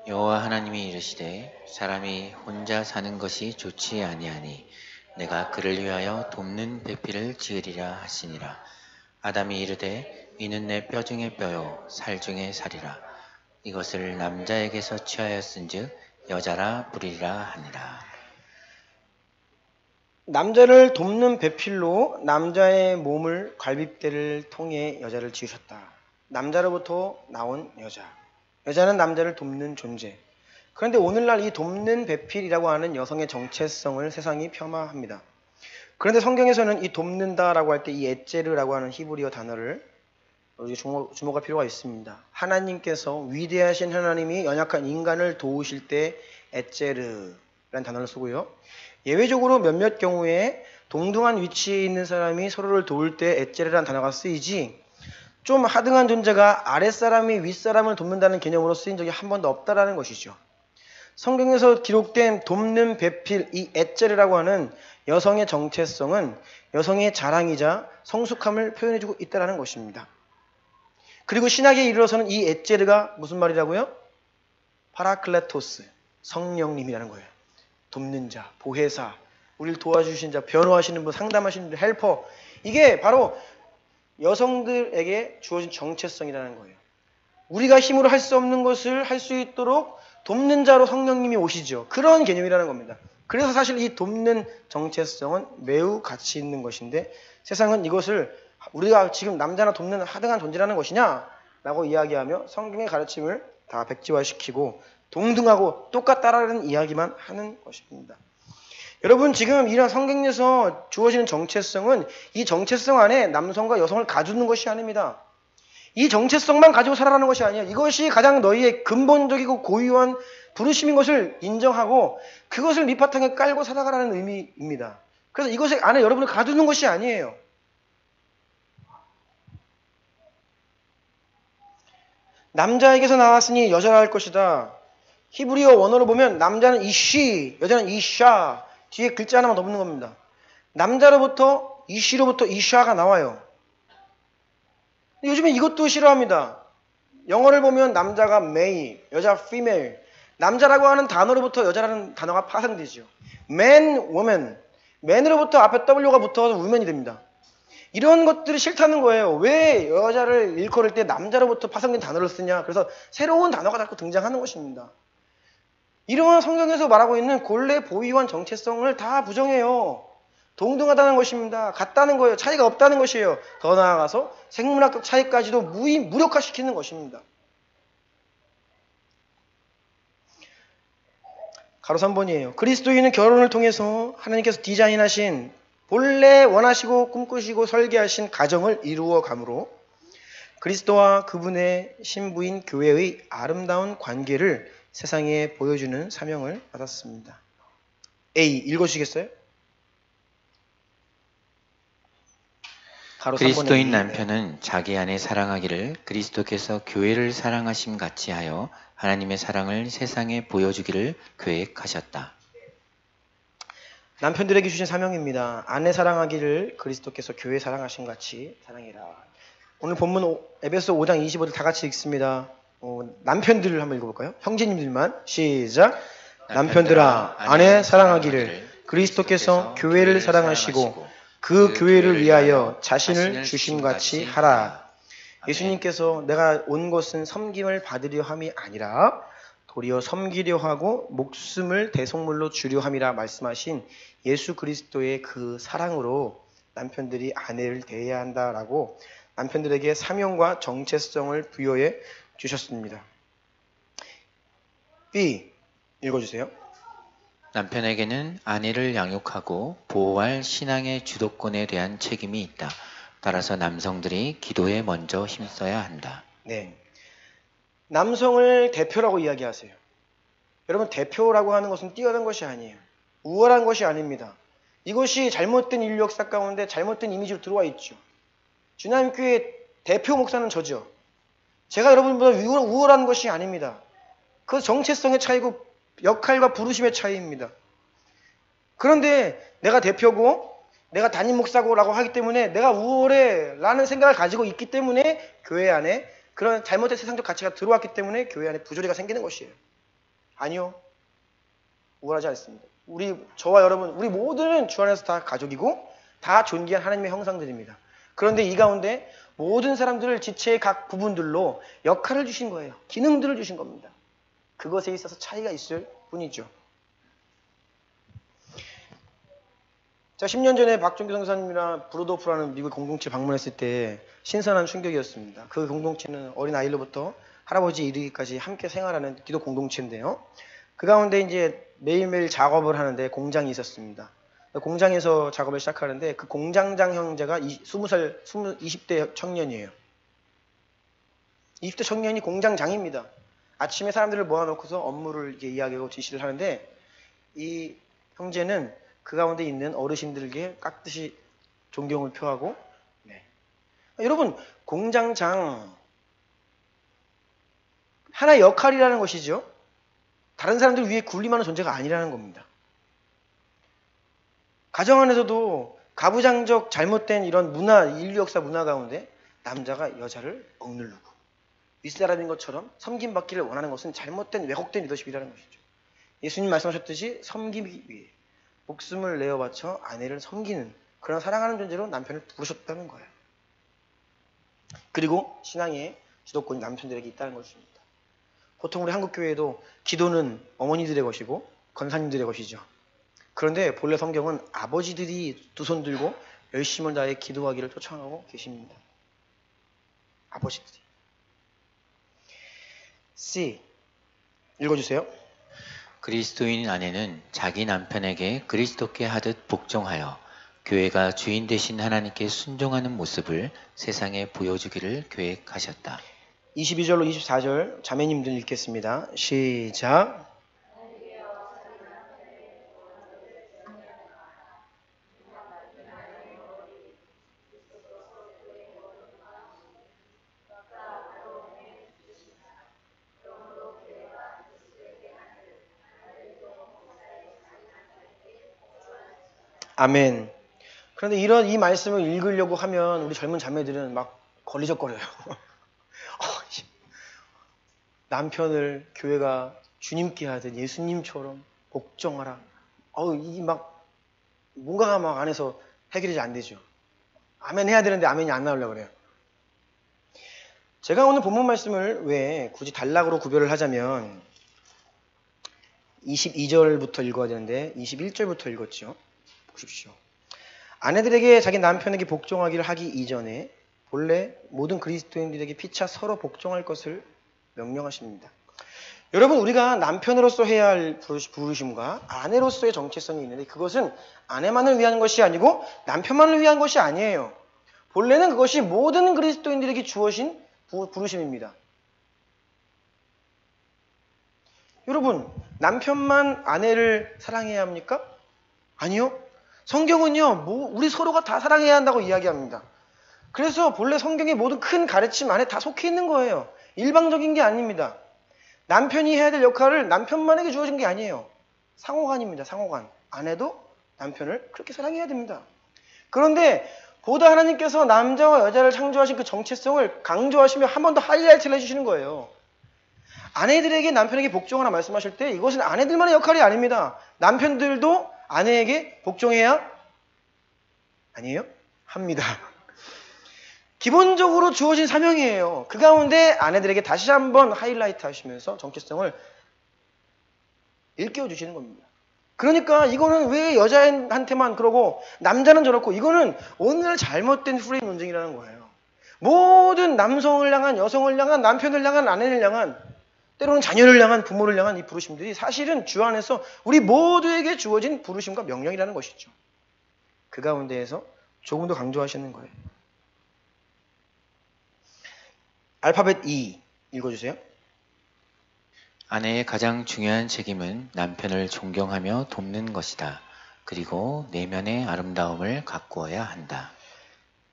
여호와 하나님이 이르시되 사람이 혼자 사는 것이 좋지 아니하니 내가 그를 위하여 돕는 배필을 지으리라 하시니라. 아담이 이르되 이는 내 뼈 중의 뼈요 살 중의 살이라. 이것을 남자에게서 취하였은즉 여자라 부리라 하니라. 남자를 돕는 배필로 남자의 몸을 갈빗대를 통해 여자를 지으셨다. 남자로부터 나온 여자. 여자는 남자를 돕는 존재. 그런데 오늘날 이 돕는 배필이라고 하는 여성의 정체성을 세상이 폄하합니다. 그런데 성경에서는 이 돕는다라고 할 때 이 에제르라고 하는 히브리어 단어를 주목할 필요가 있습니다. 하나님께서 위대하신 하나님이 연약한 인간을 도우실 때 에제르라는 단어를 쓰고요. 예외적으로 몇몇 경우에 동등한 위치에 있는 사람이 서로를 도울 때 에제르라는 단어가 쓰이지 좀 하등한 존재가 아랫사람이 윗사람을 돕는다는 개념으로 쓰인 적이 한 번도 없다라는 것이죠. 성경에서 기록된 돕는 배필, 이 에제르라고 하는 여성의 정체성은 여성의 자랑이자 성숙함을 표현해주고 있다는 것입니다. 그리고 신학에 이르러서는 이 에제르가 무슨 말이라고요? 파라클레토스, 성령님이라는 거예요. 돕는 자, 보혜사, 우리를 도와주신 자, 변호하시는 분, 상담하시는 분, 헬퍼. 이게 바로 여성들에게 주어진 정체성이라는 거예요. 우리가 힘으로 할 수 없는 것을 할 수 있도록 돕는 자로 성령님이 오시죠. 그런 개념이라는 겁니다. 그래서 사실 이 돕는 정체성은 매우 가치 있는 것인데 세상은 이것을 우리가 지금 남자나 돕는 하등한 존재라는 것이냐? 라고 이야기하며 성경의 가르침을 다 백지화시키고 동등하고 똑같다라는 이야기만 하는 것입니다. 여러분 지금 이런 성경에서 주어지는 정체성은 이 정체성 안에 남성과 여성을 가두는 것이 아닙니다. 이 정체성만 가지고 살아가는 것이 아니에요. 이것이 가장 너희의 근본적이고 고유한 부르심인 것을 인정하고 그것을 밑바탕에 깔고 살아가라는 의미입니다. 그래서 이것에 안에 여러분을 가두는 것이 아니에요. 남자에게서 나왔으니 여자라 할 것이다. 히브리어 원어로 보면 남자는 이쉬, 여자는 이샤. 뒤에 글자 하나만 더 붙는 겁니다. 남자로부터 이쉬로부터 이샤가 나와요. 요즘에 이것도 싫어합니다. 영어를 보면 남자가 male, 여자 female. 남자라고 하는 단어로부터 여자라는 단어가 파생되죠. man, woman. man으로부터 앞에 w가 붙어서 woman이 됩니다. 이런 것들이 싫다는 거예요. 왜 여자를 일컬을 때 남자로부터 파생된 단어를 쓰냐. 그래서 새로운 단어가 자꾸 등장하는 것입니다. 이러한 성경에서 말하고 있는 본래 보유한 정체성을 다 부정해요. 동등하다는 것입니다. 같다는 거예요. 차이가 없다는 것이에요. 더 나아가서 생물학적 차이까지도 무력화시키는 것입니다. 가로 3번이에요. 그리스도인은 결혼을 통해서 하나님께서 디자인하신 본래 원하시고 꿈꾸시고 설계하신 가정을 이루어 가므로 그리스도와 그분의 신부인 교회의 아름다운 관계를 세상에 보여주는 사명을 받았습니다. A 읽어주시겠어요? 가로 3번에 그리스도인 A. 남편은 자기 아내 사랑하기를 그리스도께서 교회를 사랑하심 같이 하여 하나님의 사랑을 세상에 보여주기를 계획하셨다. 남편들에게 주신 사명입니다. 아내 사랑하기를 그리스도께서 교회 사랑하심 같이 사랑해라. 오늘 본문 에베소 5장 25절 다 같이 읽습니다. 남편들을 한번 읽어볼까요? 형제님들만 시작. 남편들아 아내 사랑하기를 그리스도께서 교회를 사랑하시고 그 교회를 위하여 자신을 주심같이 하라. 예수님께서 내가 온 것은 섬김을 받으려 함이 아니라 도리어 섬기려 하고 목숨을 대속물로 주려 함이라 말씀하신 예수 그리스도의 그 사랑으로 남편들이 아내를 대해야 한다라고 남편들에게 사명과 정체성을 부여해 주셨습니다. B 읽어주세요. 남편에게는 아내를 양육하고 보호할 신앙의 주도권에 대한 책임이 있다. 따라서 남성들이 기도에 먼저 힘써야 한다. 네, 남성을 대표라고 이야기하세요. 여러분 대표라고 하는 것은 뛰어난 것이 아니에요. 우월한 것이 아닙니다. 이것이 잘못된 인류 역사 가운데 잘못된 이미지로 들어와 있죠. 주나님교회 대표 목사는 저죠. 제가 여러분보다 우월한 것이 아닙니다. 그 정체성의 차이고 역할과 부르심의 차이입니다. 그런데 내가 대표고 내가 담임 목사고라고 하기 때문에 내가 우월해 라는 생각을 가지고 있기 때문에 교회 안에 그런 잘못된 세상적 가치가 들어왔기 때문에 교회 안에 부조리가 생기는 것이에요. 아니요. 우월하지 않습니다. 저와 여러분, 우리 모두는 주 안에서 다 가족이고 다 존귀한 하나님의 형상들입니다. 그런데 이 가운데 모든 사람들을 지체의 각 부분들로 역할을 주신 거예요. 기능들을 주신 겁니다. 그것에 있어서 차이가 있을 뿐이죠. 자, 10년 전에 박종규 선교사님이랑 브루도프라는 미국 공동체 방문했을 때 신선한 충격이었습니다. 그 공동체는 어린 아이로부터 할아버지 이르기까지 함께 생활하는 기도 공동체인데요. 그 가운데 이제 매일매일 작업을 하는데 공장이 있었습니다. 공장에서 작업을 시작하는데 그 공장장 형제가 20대 청년이에요. 20대 청년이 공장장입니다. 아침에 사람들을 모아놓고서 업무를 이렇게 이야기하고 지시를 하는데 이 형제는 그 가운데 있는 어르신들에게 깍듯이 존경을 표하고 여러분 공장장 하나의 역할이라는 것이죠. 다른 사람들 위해 군림하는 존재가 아니라는 겁니다. 가정 안에서도 가부장적 잘못된 이런 인류 역사 문화 가운데 남자가 여자를 억누르고 윗사람인 것처럼 섬김받기를 원하는 것은 잘못된 왜곡된 리더십이라는 것이죠. 예수님 말씀하셨듯이 섬기기 위해 목숨을 내어 바쳐 아내를 섬기는 그런 사랑하는 존재로 남편을 부르셨다는 거예요. 그리고 신앙의 주도권이 남편들에게 있다는 것입니다. 보통 우리 한국교회에도 기도는 어머니들의 것이고 권사님들의 것이죠. 그런데 본래 성경은 아버지들이 두 손 들고 열심을 다해 기도하기를 초청하고 계십니다. 아버지들이. C. 읽어주세요. 그리스도인 아내는 자기 남편에게 그리스도께 하듯 복종하여 교회가 주인 되신 하나님께 순종하는 모습을 세상에 보여주기를 계획하셨다. 22절로 24절 자매님들 읽겠습니다. 시작. 아멘. 그런데 이 말씀을 읽으려고 하면 우리 젊은 자매들은 막 걸리적거려요. 남편을 교회가 주님께 하듯 예수님처럼 복종하라. 이게 막 뭔가가 막 안에서 해결이 안 되죠. 아멘 해야 되는데 아멘이 안 나오려고 그래요. 제가 오늘 본문 말씀을 왜 굳이 단락으로 구별을 하자면 22절부터 읽어야 되는데 21절부터 읽었죠. 보십시오. 아내들에게 자기 남편에게 복종하기를 하기 이전에 본래 모든 그리스도인들에게 피차 서로 복종할 것을 명령하십니다. 여러분, 우리가 남편으로서 해야 할 부르심과 아내로서의 정체성이 있는데 그것은 아내만을 위한 것이 아니고 남편만을 위한 것이 아니에요. 본래는 그것이 모든 그리스도인들에게 주어진 부르심입니다. 여러분, 남편만 아내를 사랑해야 합니까? 아니요. 성경은요, 우리 서로가 다 사랑해야 한다고 이야기합니다. 그래서 본래 성경의 모든 큰 가르침 안에 다 속해 있는 거예요. 일방적인 게 아닙니다. 남편이 해야 될 역할을 남편만에게 주어진 게 아니에요. 상호간입니다. 상호간. 아내도 남편을 그렇게 사랑해야 됩니다. 그런데 보다 하나님께서 남자와 여자를 창조하신 그 정체성을 강조하시며 한 번 더 하이라이트를 해주시는 거예요. 아내들에게 남편에게 복종하라 말씀하실 때 이것은 아내들만의 역할이 아닙니다. 남편들도 아내에게 복종해야 아니에요? 합니다. 기본적으로 주어진 사명이에요. 그 가운데 아내들에게 다시 한번 하이라이트 하시면서 정체성을 일깨워 주시는 겁니다. 그러니까 이거는 왜 여자한테만 그러고 남자는 저렇고, 이거는 오늘 잘못된 프레임 논쟁이라는 거예요. 모든 남성을 향한, 여성을 향한, 남편을 향한, 아내를 향한, 때로는 자녀를 향한, 부모를 향한 이 부르심들이 사실은 주 안에서 우리 모두에게 주어진 부르심과 명령이라는 것이죠. 그 가운데에서 조금 더 강조하시는 거예요. 알파벳 E 읽어주세요. 아내의 가장 중요한 책임은 남편을 존경하며 돕는 것이다. 그리고 내면의 아름다움을 가꾸어야 한다.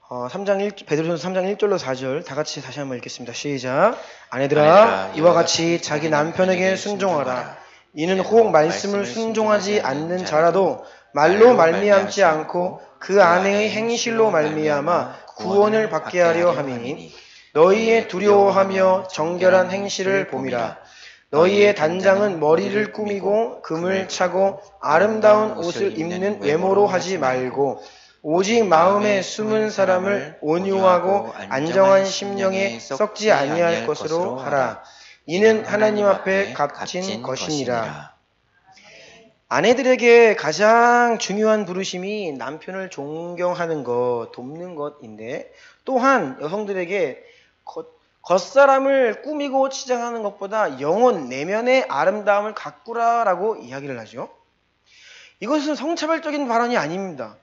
베드로전서 3장 1절로 4절 다 같이 다시 한번 읽겠습니다. 시작. 아내들아, 이와 같이 자기 남편에게 순종하라. 이는 혹 말씀을 순종하지 않는 자라도 말로 말미암지 않고 그 아내의 행실로 말미암아 구원을 받게 하려 함이니 너희의 두려워하며 정결한 행실을 봄이라. 너희의 단장은 머리를 꾸미고 금을 차고 아름다운 옷을 입는 외모로 하지 말고 오직 마음에 숨은 사람을 온유하고 안정한 심령에 썩지 아니할 것으로 하라. 이는 하나님 앞에 값진 것이니라. 아내들에게 가장 중요한 부르심이 남편을 존경하는 것, 돕는 것인데, 또한 여성들에게 겉사람을 꾸미고 치장하는 것보다 영혼, 내면의 아름다움을 가꾸라라고 이야기를 하죠. 이것은 성차별적인 발언이 아닙니다.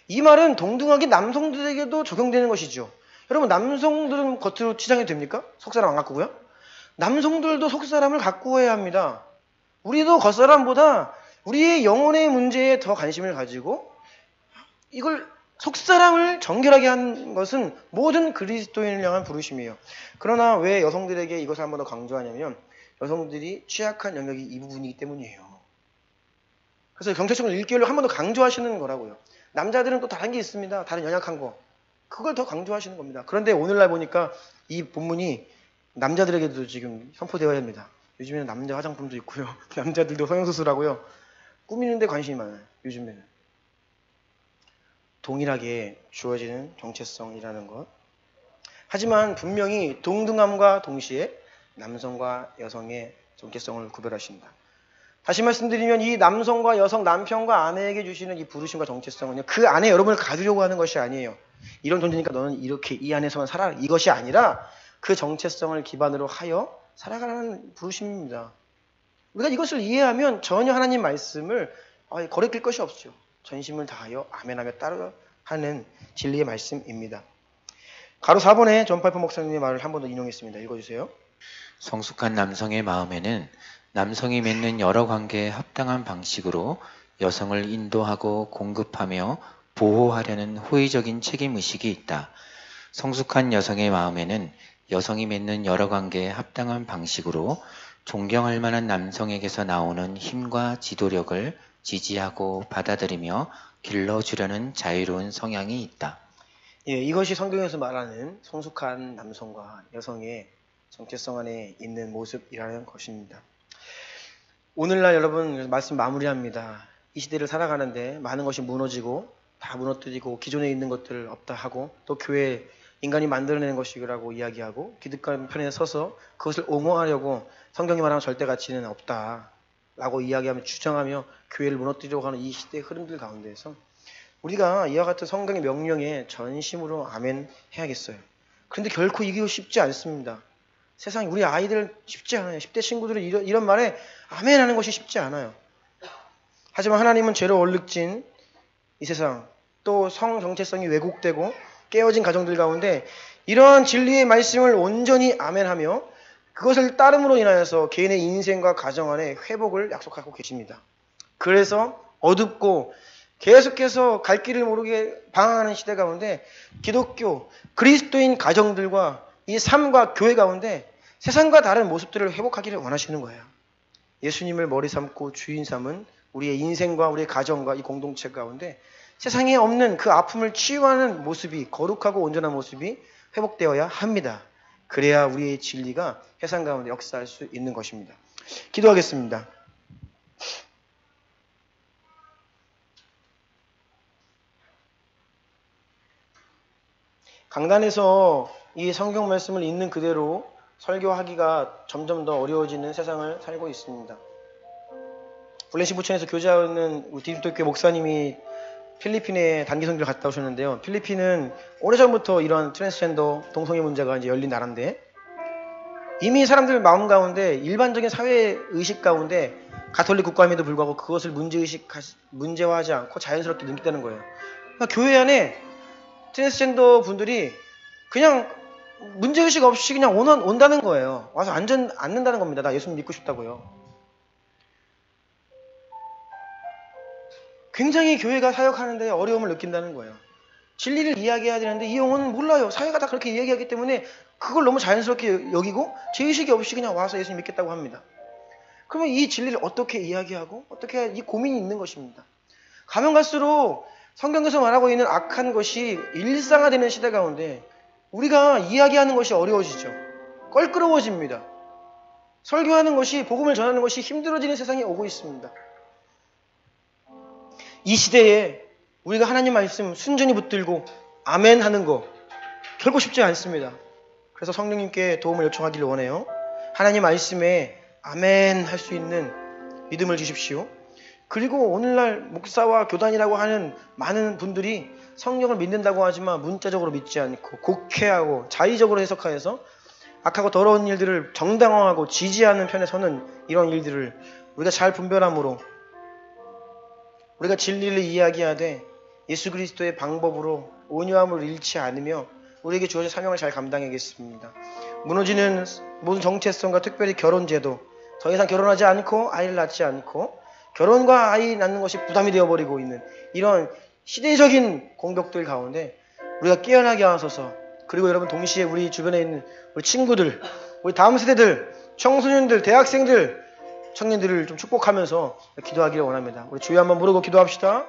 이 말은 동등하게 남성들에게도 적용되는 것이죠. 여러분, 남성들은 겉으로 치장해도 됩니까? 속사람 안 가꾸고요? 남성들도 속사람을 가꾸어야 합니다. 우리도 겉사람보다 우리의 영혼의 문제에 더 관심을 가지고 이걸 속사람을 정결하게 한 것은 모든 그리스도인을 향한 부르심이에요. 그러나 왜 여성들에게 이것을 한 번 더 강조하냐면 여성들이 취약한 영역이 이 부분이기 때문이에요. 그래서 정체성을 일깨우려고 한 번 더 강조하시는 거라고요. 남자들은 또 다른 게 있습니다. 다른 연약한 거. 그걸 더 강조하시는 겁니다. 그런데 오늘날 보니까 이 본문이 남자들에게도 지금 선포되어야 합니다. 요즘에는 남자 화장품도 있고요. 남자들도 성형수술하고요. 꾸미는 데 관심이 많아요. 요즘에는. 동일하게 주어지는 정체성이라는 것. 하지만 분명히 동등함과 동시에 남성과 여성의 정체성을 구별하신다. 다시 말씀드리면 이 남성과 여성, 남편과 아내에게 주시는 이 부르심과 정체성은요, 그 안에 여러분을 가두려고 하는 것이 아니에요. 이런 존재니까 너는 이렇게 이 안에서만 살아. 이것이 아니라 그 정체성을 기반으로 하여 살아가는 부르심입니다. 우리가 이것을 이해하면 전혀 하나님 말씀을 거리낄 것이 없죠. 전심을 다하여 아멘하며 따르 하는 진리의 말씀입니다. 가로 4번에 존 파이퍼 목사님의 말을 한 번 더 인용했습니다. 읽어주세요. 성숙한 남성의 마음에는 남성이 맺는 여러 관계에 합당한 방식으로 여성을 인도하고 공급하며 보호하려는 호의적인 책임의식이 있다. 성숙한 여성의 마음에는 여성이 맺는 여러 관계에 합당한 방식으로 존경할 만한 남성에게서 나오는 힘과 지도력을 지지하고 받아들이며 길러주려는 자유로운 성향이 있다. 예, 이것이 성경에서 말하는 성숙한 남성과 여성의 정체성 안에 있는 모습이라는 것입니다. 오늘날 여러분 말씀 마무리합니다. 이 시대를 살아가는데 많은 것이 무너지고 다 무너뜨리고 기존에 있는 것들을 없다 하고 또 교회 인간이 만들어내는 것이라고 이야기하고 기득권 편에 서서 그것을 옹호하려고 성경이 말하는 절대 가치는 없다라고 이야기하며 주장하며 교회를 무너뜨리려고 하는 이 시대의 흐름들 가운데에서 우리가 이와 같은 성경의 명령에 전심으로 아멘 해야겠어요. 그런데 결코 이게 쉽지 않습니다. 세상 우리 아이들 쉽지 않아요. 10대 친구들은 이런 말에 아멘 하는 것이 쉽지 않아요. 하지만 하나님은 죄로 얼룩진 이 세상, 또 성 정체성이 왜곡되고 깨어진 가정들 가운데 이러한 진리의 말씀을 온전히 아멘하며 그것을 따름으로 인하여서 개인의 인생과 가정 안에 회복을 약속하고 계십니다. 그래서 어둡고 계속해서 갈 길을 모르게 방황하는 시대 가운데 기독교, 그리스도인 가정들과 이 삶과 교회 가운데 세상과 다른 모습들을 회복하기를 원하시는 거예요. 예수님을 머리 삼고 주인 삼은 우리의 인생과 우리의 가정과 이 공동체 가운데 세상에 없는 그 아픔을 치유하는 모습이, 거룩하고 온전한 모습이 회복되어야 합니다. 그래야 우리의 진리가 세상 가운데 역사할 수 있는 것입니다. 기도하겠습니다. 강단에서 이 성경 말씀을 있는 그대로 설교하기가 점점 더 어려워지는 세상을 살고 있습니다. 블레시 부천에서 교제하는 우리 디딤돌교회 목사님이 필리핀에 단기 선교를 갔다 오셨는데요. 필리핀은 오래전부터 이런 트랜스젠더 동성애 문제가 이제 열린 나라인데 이미 사람들 마음 가운데 일반적인 사회 의식 가운데 가톨릭 국가임에도 불구하고 그것을 문제화하지 않고 자연스럽게 넘긴다는 거예요. 그러니까 교회 안에 트랜스젠더 분들이 그냥 문제의식 없이 그냥 온다는 거예요. 와서 앉는다는 겁니다. 나 예수님 믿고 싶다고요. 굉장히 교회가 사역하는데 어려움을 느낀다는 거예요. 진리를 이야기해야 되는데 이 영혼은 몰라요. 사회가 다 그렇게 이야기하기 때문에 그걸 너무 자연스럽게 여기고 죄의식이 없이 그냥 와서 예수님 믿겠다고 합니다. 그러면 이 진리를 어떻게 이야기하고 어떻게 해야 이 고민이 있는 것입니다. 가면 갈수록 성경에서 말하고 있는 악한 것이 일상화되는 시대 가운데 우리가 이야기하는 것이 어려워지죠. 껄끄러워집니다. 설교하는 것이, 복음을 전하는 것이 힘들어지는 세상이 오고 있습니다. 이 시대에 우리가 하나님 말씀 순전히 붙들고 아멘 하는 거 결코 쉽지 않습니다. 그래서 성령님께 도움을 요청하기를 원해요. 하나님 말씀에 아멘 할 수 있는 믿음을 주십시오. 그리고 오늘날 목사와 교단이라고 하는 많은 분들이 성령을 믿는다고 하지만 문자적으로 믿지 않고 곡해하고 자의적으로 해석하여서 악하고 더러운 일들을 정당화하고 지지하는 편에 서는 이런 일들을 우리가 잘 분별함으로 우리가 진리를 이야기하되 예수 그리스도의 방법으로 온유함을 잃지 않으며 우리에게 주어진 사명을 잘 감당하겠습니다. 무너지는 모든 정체성과 특별히 결혼제도, 더 이상 결혼하지 않고 아이를 낳지 않고 결혼과 아이 낳는 것이 부담이 되어버리고 있는 이런 시대적인 공격들 가운데 우리가 깨어나게 하소서. 그리고 여러분 동시에 우리 주변에 있는 우리 친구들, 우리 다음 세대들, 청소년들, 대학생들, 청년들을 좀 축복하면서 기도하기를 원합니다. 우리 주여 한번 부르고 기도합시다.